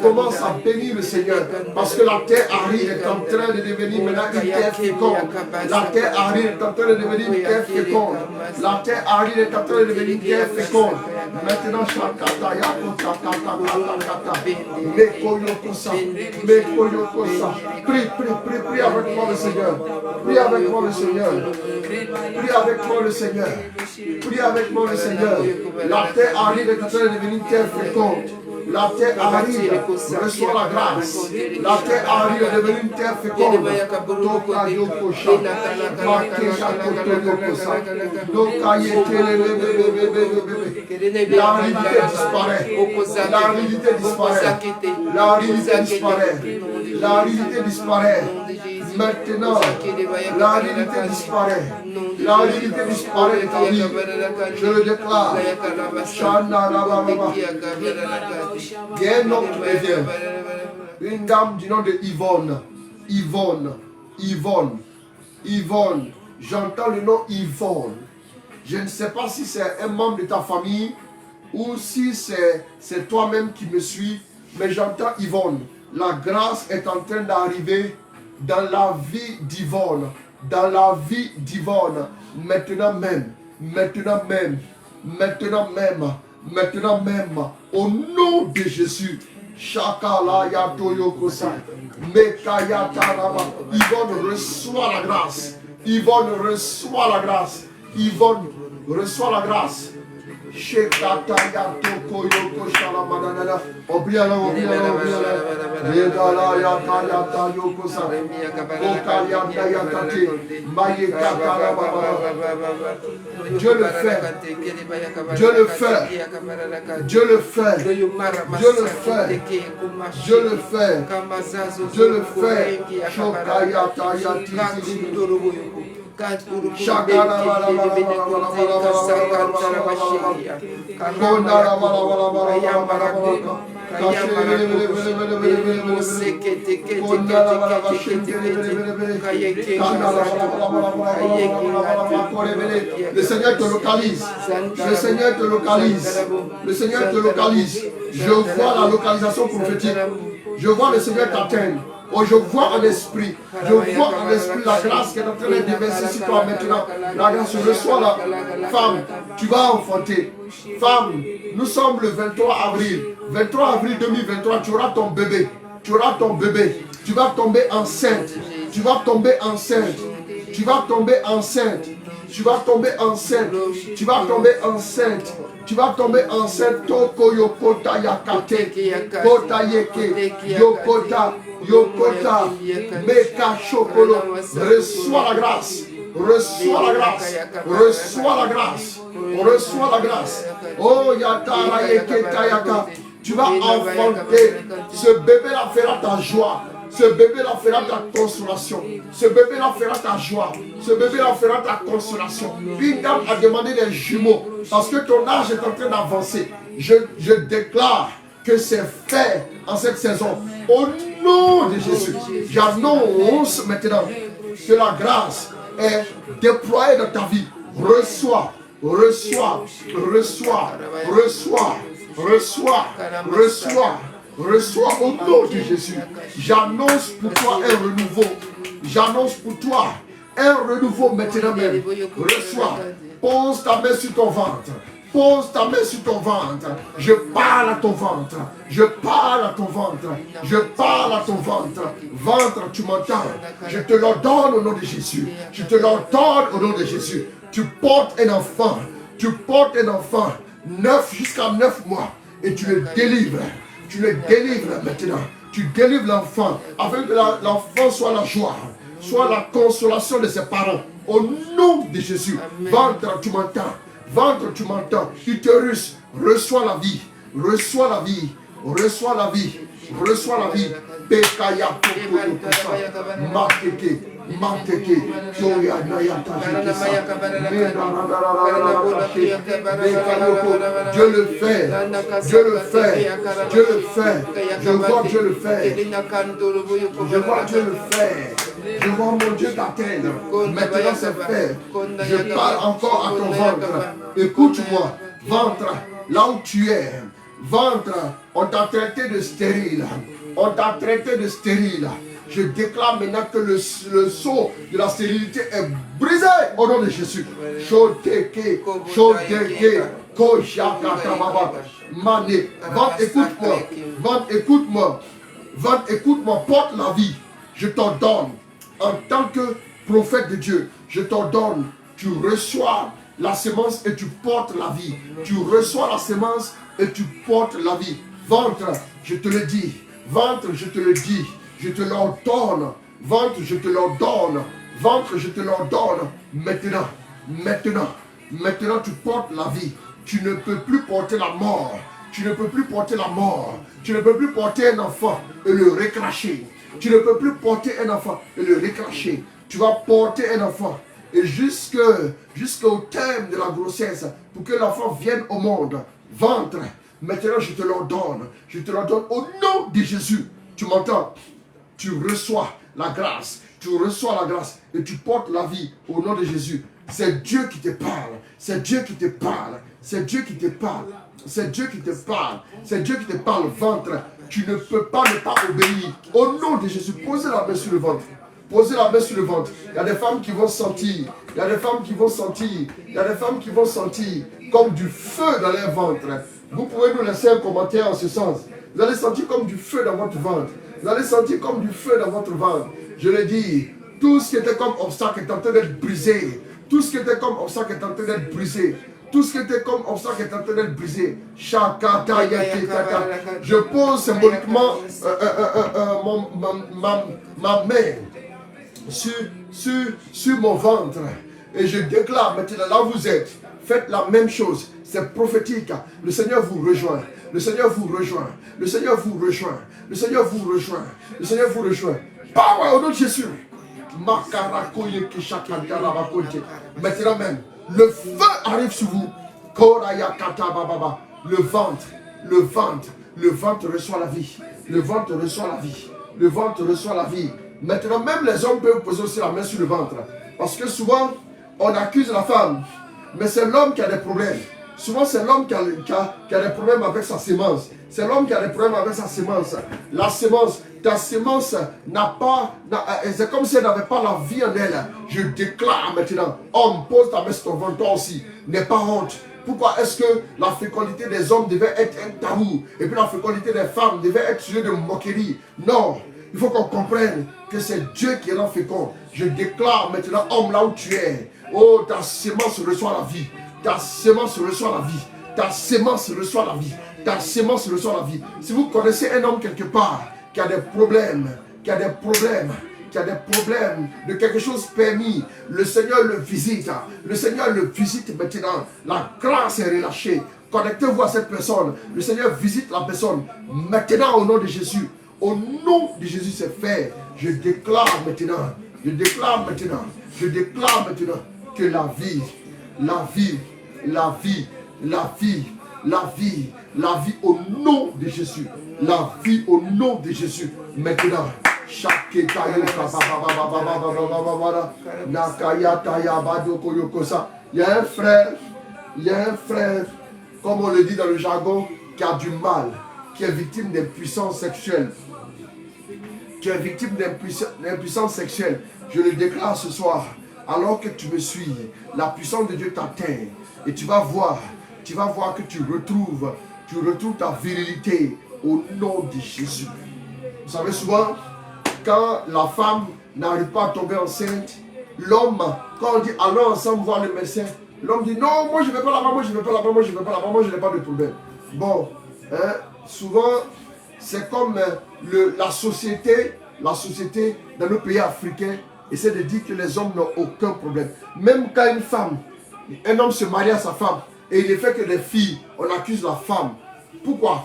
Commence à bénir le Seigneur. Parce que la terre aride est en train de devenir maintenant une terre féconde. La terre aride est en train de devenir une terre féconde. La terre aride est en train de devenir une terre féconde. Maintenant, Shakata Yakota Kata. Mekoyokosa. Prie avec moi le Seigneur. Prie avec moi le Seigneur. Prie avec moi le Seigneur. Prie avec moi le Seigneur. La terre aride est en train de devenir une terre féconde. La terre aride reçoit la grâce. La terre aride est devenue une terre féconde. Toka yokosha. Makesha kotoyokosa. Toka yetelebebebebebe. L'aridité disparaît. L'aridité disparaît. L'aridité disparaît. L'aridité disparaît. Maintenant, l'aridité disparaît. L'aridité disparaît de ta vie. Je le déclare. Shana Rababa. Il y a un homme qui me vient. Une dame du nom de Yvonne. Yvonne. J'entends le nom Yvonne. Je ne sais pas si c'est un membre de ta famille ou si c'est toi-même qui me suis, mais j'entends Yvonne. La grâce est en train d'arriver dans la vie d'Yvonne. Dans la vie d'Yvonne. Maintenant même. Au nom de Jésus. Shakala Yatoyokosa. Mekayataraba. Yvonne reçoit la grâce. Yvonne reçoit la grâce. Yvonne reçoit la grâce. Shekata Yatoko Yoko Shalamadana. Obliala. Yedala Yata Yokosa. Okayata Yatate. Mayekata. Dieu le fait. Dieu le fait. Dieu le fait. Dieu le fait. Dieu le fait. Dieu le fait. Shokayata Yati. Le Seigneur te localise. Le Seigneur te localise. Le Seigneur te localise. Je vois la localisation prophétique. Je vois le Seigneur t'atteindre. Oh, je vois en esprit, la grâce qui est en train de déverser sur toi maintenant. La grâce, je reçois la femme, tu vas enfanter. Femme, nous sommes le 23 avril. 23 avril 2023, tu auras ton bébé. Tu auras ton bébé. Tu vas tomber enceinte. Tu vas tomber enceinte. Tu vas tomber enceinte. Tu vas tomber enceinte. Tu vas tomber enceinte. Tu vas tomber enceinte. Toko yokota yakate. Kota yeke. Yokota. Yokota. Meka chokolo. Reçois la grâce. Reçois la grâce. Reçois la grâce. Reçois la grâce. Oh yatara yeketa yaka. Tu vas enfanter. Ce bébé-là fera ta joie. Ce bébé-là fera ta consolation. Ce bébé-là fera ta joie. Ce bébé-là fera ta consolation. Une dame a demandé des jumeaux parce que ton âge est en train d'avancer. Je déclare que c'est fait en cette saison. Au nom de Jésus, j'annonce maintenant que la grâce est déployée dans ta vie. Reçois, reçois, reçois, reçois, reçois, reçois. Reçois au nom de Jésus. J'annonce pour toi un renouveau. J'annonce pour toi un renouveau maintenant même. Reçois. Pose ta main sur ton ventre. Pose ta main sur ton ventre. Je parle à ton ventre. Je parle à ton ventre. Je parle à ton ventre. Ventre, tu m'entends. Je te l'ordonne au nom de Jésus. Je te l'ordonne au nom de Jésus. Tu portes un enfant. Tu portes un enfant. 9 jusqu'à 9 mois. Et tu le délivres. Tu le délivres maintenant. Tu délivres l'enfant afin que l'enfant soit la joie, soit la consolation de ses parents. Au nom de Jésus. Ventre, tu m'entends. Ventre, tu m'entends. Utérus, reçois la vie. Reçois la vie. Reçois la vie. Reçois la vie. Bekaya Mateke. Mateke, Toya Nayata, Dieu le fait, Dieu le fait, Dieu le fait, je vois Dieu le fait, je vois Dieu le fait, je vois mon Dieu t'atteindre, maintenant c'est fait, je parle encore à ton ventre, écoute-moi, ventre, là où tu es, ventre, on t'a traité de stérile, on t'a traité de stérile. Je déclare maintenant que le sceau de la stérilité est brisé au nom de Jésus. Chodeke, Chodeke, Koshakatababa, Mané. Vente, écoute-moi. Vente, écoute-moi. Vente, écoute-moi. Porte la vie. Je t'ordonne. En tant que prophète de Dieu, je t'ordonne. Tu reçois la semence et tu portes la vie. Tu reçois la semence et tu portes la vie. Ventre, je te le dis. Ventre, je te le dis. Je te l'ordonne. Ventre, je te l'ordonne. Ventre, je te l'ordonne. Maintenant, maintenant, maintenant, tu portes la vie. Tu ne peux plus porter la mort. Tu ne peux plus porter la mort. Tu ne peux plus porter un enfant et le recracher. Tu ne peux plus porter un enfant et le recracher. Tu vas porter un enfant. Et jusqu'au terme de la grossesse, pour que l'enfant vienne au monde. Ventre, maintenant, je te l'ordonne. Je te l'ordonne au nom de Jésus. Tu m'entends? Tu reçois la grâce, tu reçois la grâce et tu portes la vie au nom de Jésus. C'est Dieu qui te parle, c'est Dieu qui te parle, c'est Dieu qui te parle, c'est Dieu qui te parle, c'est Dieu qui te parle, ventre. Tu ne peux pas ne pas obéir. Au nom de Jésus, posez la main sur le ventre. Posez la main sur le ventre. Il y a des femmes qui vont sentir, il y a des femmes qui vont sentir, il y a des femmes qui vont sentir comme du feu dans leur ventre. Vous pouvez nous laisser un commentaire en ce sens. Vous allez sentir comme du feu dans votre ventre. Vous allez sentir comme du feu dans votre ventre. Je le dis, tout ce qui était comme obstacle est en train d'être brisé. Tout ce qui était comme obstacle est en train d'être brisé. Tout ce qui était comme obstacle est en train d'être brisé. Je pose symboliquement ma main sur mon ventre. Et je déclare maintenant, là où vous êtes, faites la même chose. C'est prophétique. Le Seigneur vous rejoint. Le Seigneur vous rejoint. Le Seigneur vous rejoint. Le Seigneur vous rejoint. Le Seigneur vous rejoint. Power au nom de Jésus. Maintenant même, le feu arrive sur vous. Le ventre, le ventre, le ventre reçoit la vie. Le ventre reçoit la vie. Le ventre reçoit la vie. Maintenant, même les hommes peuvent poser aussi la main sur le ventre. Parce que souvent, on accuse la femme. Mais c'est l'homme qui a des problèmes. Souvent, c'est l'homme qui a des problèmes avec sa sémence. C'est l'homme qui a des problèmes avec sa sémence. La sémence, ta sémence n'a pas... C'est comme si elle n'avait pas la vie en elle. Je déclare maintenant, homme, pose ta main sur ton ventre, toi aussi. N'aie pas honte. Pourquoi est-ce que la fécondité des hommes devait être un tabou et puis la fécondité des femmes devait être sujet de moquerie? Non, il faut qu'on comprenne que c'est Dieu qui rend fécond. Je déclare maintenant, homme, là où tu es, oh, ta sémence reçoit la vie. Ta sémence reçoit la vie. Ta sémence reçoit la vie. Ta sémence reçoit la vie. Si vous connaissez un homme quelque part qui a des problèmes, qui a des problèmes de quelque chose permis, le Seigneur le visite. Le Seigneur le visite maintenant. La grâce est relâchée. Connectez-vous à cette personne. Le Seigneur visite la personne. Maintenant, au nom de Jésus. Au nom de Jésus, c'est fait. Je déclare maintenant. Je déclare maintenant. Je déclare maintenant que la vie, la vie, la vie, la vie, la vie, la vie au nom de Jésus. La vie au nom de Jésus. Maintenant. Il y a un frère, comme on le dit dans le jargon, qui a du mal, qui est victime d'impuissance sexuelle. Tu es victime d'impuissance sexuelle. Je le déclare ce soir. Alors que tu me suis, la puissance de Dieu t'atteint. Et tu vas voir que tu retrouves ta virilité au nom de Jésus. Vous savez souvent, quand la femme n'arrive pas à tomber enceinte, l'homme, quand on dit allons ensemble voir le médecin, l'homme dit non, moi je ne vais pas là-bas, moi je ne vais pas là-bas, moi je ne vais pas là-bas, moi je n'ai pas de problème. Bon, hein, souvent c'est comme la société dans nos pays africains essaie de dire que les hommes n'ont aucun problème. Même quand un homme se marie à sa femme et il ne fait que des filles, on accuse la femme. Pourquoi?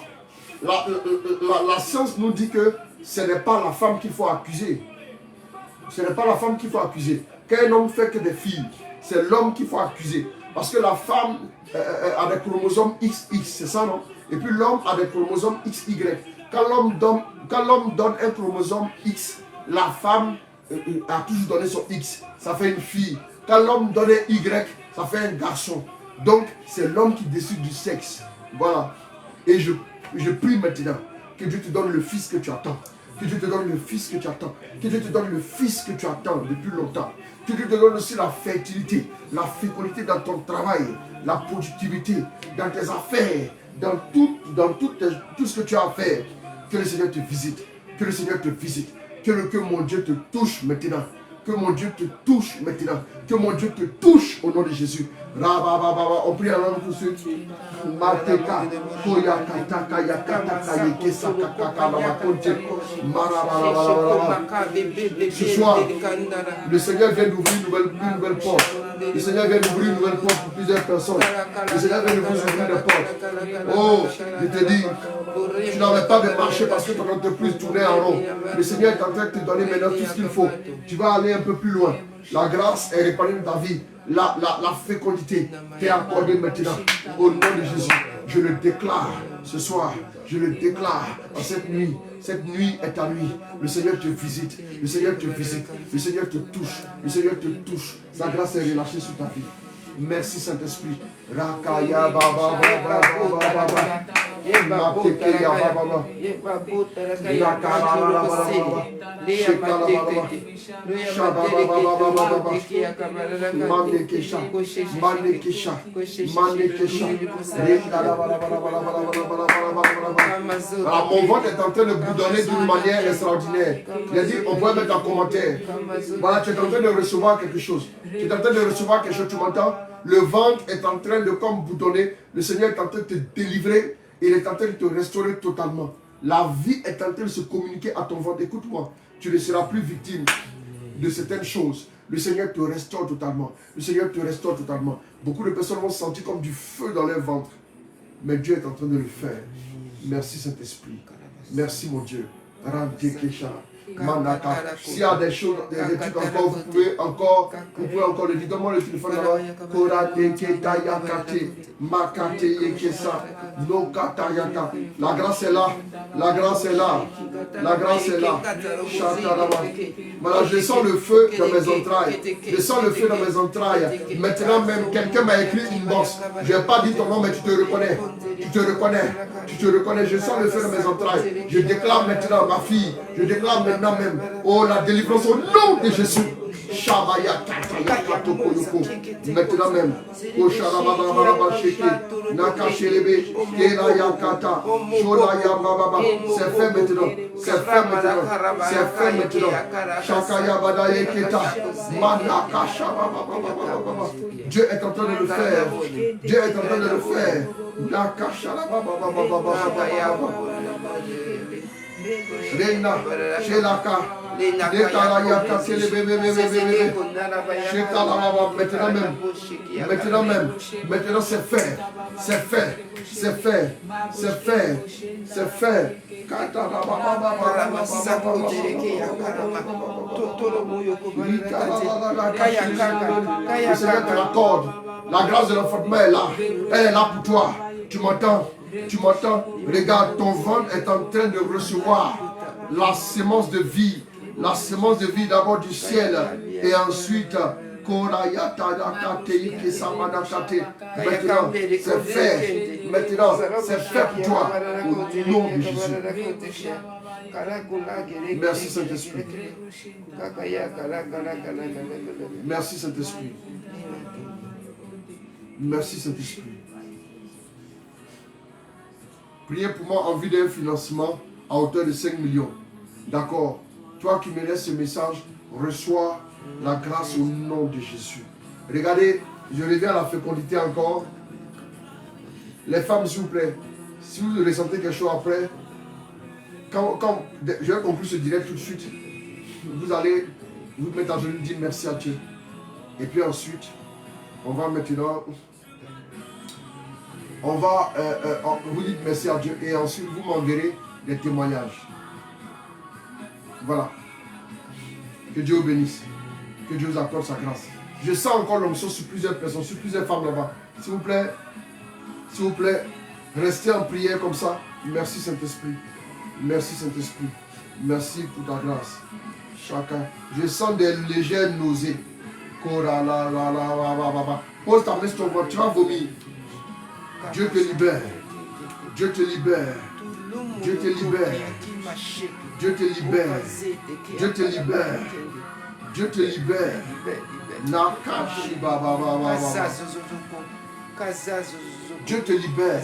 La science nous dit que ce n'est pas la femme qu'il faut accuser. Ce n'est pas la femme qu'il faut accuser. Quand un homme fait que des filles, c'est l'homme qu'il faut accuser. Parce que la femme a des chromosomes XX, c'est ça, non? Et puis l'homme a des chromosomes XY. Quand l'homme donne un chromosome X, la femme a toujours donné son X. Ça fait une fille. Quand l'homme donne un Y, ça fait un garçon. Donc, c'est l'homme qui décide du sexe. Voilà. Et je prie maintenant que Dieu te donne le fils que tu attends. Que Dieu te donne le fils que tu attends. Que Dieu te donne le fils que tu attends depuis longtemps. Que Dieu te donne aussi la fertilité, la fécondité dans ton travail, la productivité, dans tes affaires, dans tout ce que tu as à faire. Que le Seigneur te visite. Que le Seigneur te visite. Que mon Dieu te touche maintenant. Que mon Dieu te touche maintenant. Que mon Dieu te touche au nom de Jésus. On prie alors pour ceux qui ce soir, le Seigneur vient d'ouvrir une nouvelle porte. Le Seigneur vient d'ouvrir une nouvelle porte pour plusieurs personnes. Le Seigneur vient d'ouvrir des portes. Oh, je te dis, tu n'avais pas de marché parce que ton entreprise tournait en rond. Le Seigneur est en train de te donner maintenant tout ce qu'il faut. Tu vas aller un peu plus loin. La grâce est répandue dans ta vie. La fécondité t'est accordée maintenant. Au nom de Jésus, je le déclare ce soir. Je le déclare en cette nuit. Cette nuit est ta nuit. Le Seigneur te visite. Le Seigneur te visite. Le Seigneur te touche. Le Seigneur te touche. Sa grâce est relâchée sur ta vie. Merci Saint-Esprit. Rakaya Baba Baba Baba Baba. Mateke ya Baba. Alors mon ventre est en train de boudonner d'une manière extraordinaire. Il a dit, on peut mettre en commentaire. Voilà, tu es en train de recevoir quelque chose. Tu es en train de recevoir quelque chose, tu m'entends? Le ventre est en train de comme boudonner. Le Seigneur est en train de te délivrer. Il est en train de te restaurer totalement. La vie est en train de se communiquer à ton ventre. Écoute-moi, tu ne seras plus victime de certaines choses. Le Seigneur te restaure totalement. Le Seigneur te restaure totalement. Beaucoup de personnes vont sentir comme du feu dans leur ventre. Mais Dieu est en train de le faire. Merci Saint-Esprit. Merci mon Dieu. Manaka. S'il y a des choses, des trucs encore, vous pouvez encore le dire. Donne-moi le téléphone là-bas. La grâce est là. La grâce est là. La grâce est là. Voilà, je sens le feu dans mes entrailles. Je sens le feu dans mes entrailles. Maintenant même, quelqu'un m'a écrit une box. Je n'ai pas dit ton nom, mais tu te reconnais. Tu te reconnais. Tu te reconnais. Je sens le feu dans mes entrailles. Je déclare maintenant ma fille. Je déclare maintenant même. Oh, la délivrance au nom de Jésus. Shabaya maintenant même. Oh, Sharababa Sheke. Nakashelebe. Kela Yakata. Sholaya Baba. C'est fait maintenant. C'est fait maintenant. C'est fait maintenant. Shakaya Badaye Keta. Manaka Shababa. Dieu est en train de le faire. Dieu est en train de le faire. Nakasha Baba. Rena, Shelaka, maintenant c'est fait, c'est fait, c'est fait, c'est fait, c'est fait. Le Seigneur te l'accorde. La grâce de l'enfantement est là. Elle est là pour toi. Tu m'entends? Tu m'entends? Regarde, ton ventre est en train de recevoir la semence de vie. La semence de vie d'abord du ciel. Et ensuite, maintenant, c'est fait. Maintenant, c'est fait pour toi. Au nom de Jésus. Merci Saint-Esprit. Merci Saint-Esprit. Merci Saint-Esprit. Priez pour moi en vue d'un financement à hauteur de 5 millions. D'accord. Toi qui me laisses ce message, reçois la grâce au nom de Jésus. Regardez, je reviens à la fécondité encore. Les femmes, s'il vous plaît, si vous ressentez quelque chose après, quand je vais conclure ce direct tout de suite, vous allez vous mettre à genoux et dire merci à Dieu. Et puis ensuite, on va maintenant... vous dites merci à Dieu et ensuite vous m'enverrez des témoignages. Voilà. Que Dieu vous bénisse. Que Dieu vous accorde sa grâce. Je sens encore l'onction sur plusieurs personnes, sur plusieurs femmes là-bas. S'il vous plaît, restez en prière comme ça. Merci Saint-Esprit. Merci Saint-Esprit. Merci pour ta grâce. Chacun. Je sens des légères nausées. Pose ta main sur ton ventre, tu vas vomir. Dieu te libère. Dieu te libère. Dieu te libère. Dieu te libère. Dieu te libère. Dieu te libère. Nakashi baba baba. Dieu te libère.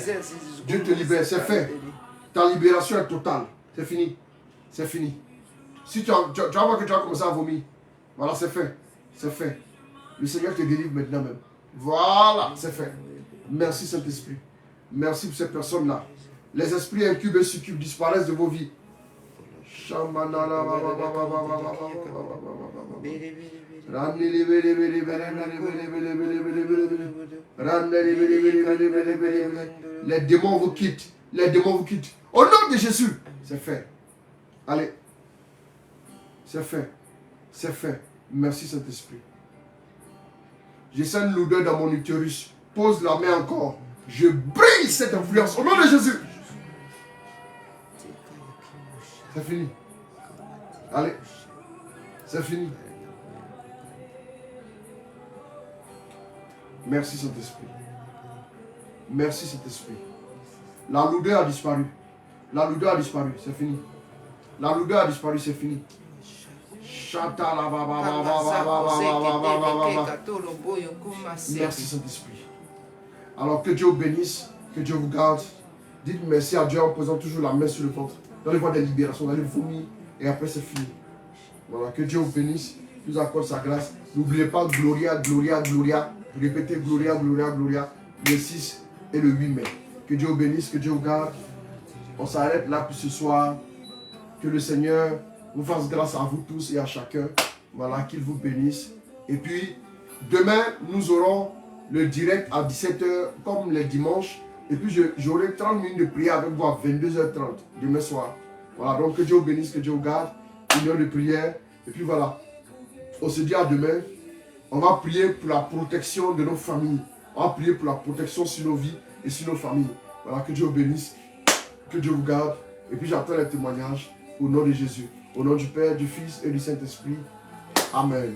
Dieu te libère. C'est fait. Ta libération est totale. C'est fini. C'est fini. Si tu vas voir que tu vas commencer à vomir. Voilà, c'est fait. C'est fait. Le Seigneur te délivre maintenant même. Voilà, c'est fait. Merci Saint-Esprit. Merci pour ces personnes-là. Les esprits incubes et succubes disparaissent de vos vies. Les démons vous quittent. Les démons vous quittent. Au nom de Jésus. C'est fait. Allez. C'est fait. C'est fait. Merci Saint-Esprit. Je sens une lourdeur dans mon utérus. Pose la main encore. Je brise cette influence au nom de Jésus. C'est fini. Allez. C'est fini. Merci Saint-Esprit. Merci Saint-Esprit. La lourdeur a disparu. La lourdeur a disparu, c'est fini. La lourdeur a disparu, c'est fini. Chata la ba ba ba ba ba ba ba ba ba. Merci Saint-Esprit. Alors que Dieu vous bénisse, que Dieu vous garde. Dites merci à Dieu en posant toujours la main sur le ventre. Dans les voies de libération, vous allez vomir et après c'est fini. Voilà, que Dieu vous bénisse, nous accorde sa grâce. N'oubliez pas Gloria, Gloria, Gloria. Répétez Gloria, Gloria, Gloria. Le 6 et le 8 mai. Que Dieu vous bénisse, que Dieu vous garde. On s'arrête là pour ce soir. Que le Seigneur vous fasse grâce à vous tous et à chacun. Voilà, qu'il vous bénisse. Et puis, demain, nous aurons le direct à 17h, comme les dimanches. Et puis, j'aurai 30 minutes de prière avec vous à 22h30, demain soir. Voilà, donc que Dieu vous bénisse, que Dieu vous garde. Une heure de prière. Et puis voilà, on se dit à demain. On va prier pour la protection de nos familles. On va prier pour la protection sur nos vies et sur nos familles. Voilà, que Dieu vous bénisse, que Dieu vous garde. Et puis j'attends les témoignages au nom de Jésus. Au nom du Père, du Fils et du Saint-Esprit. Amen.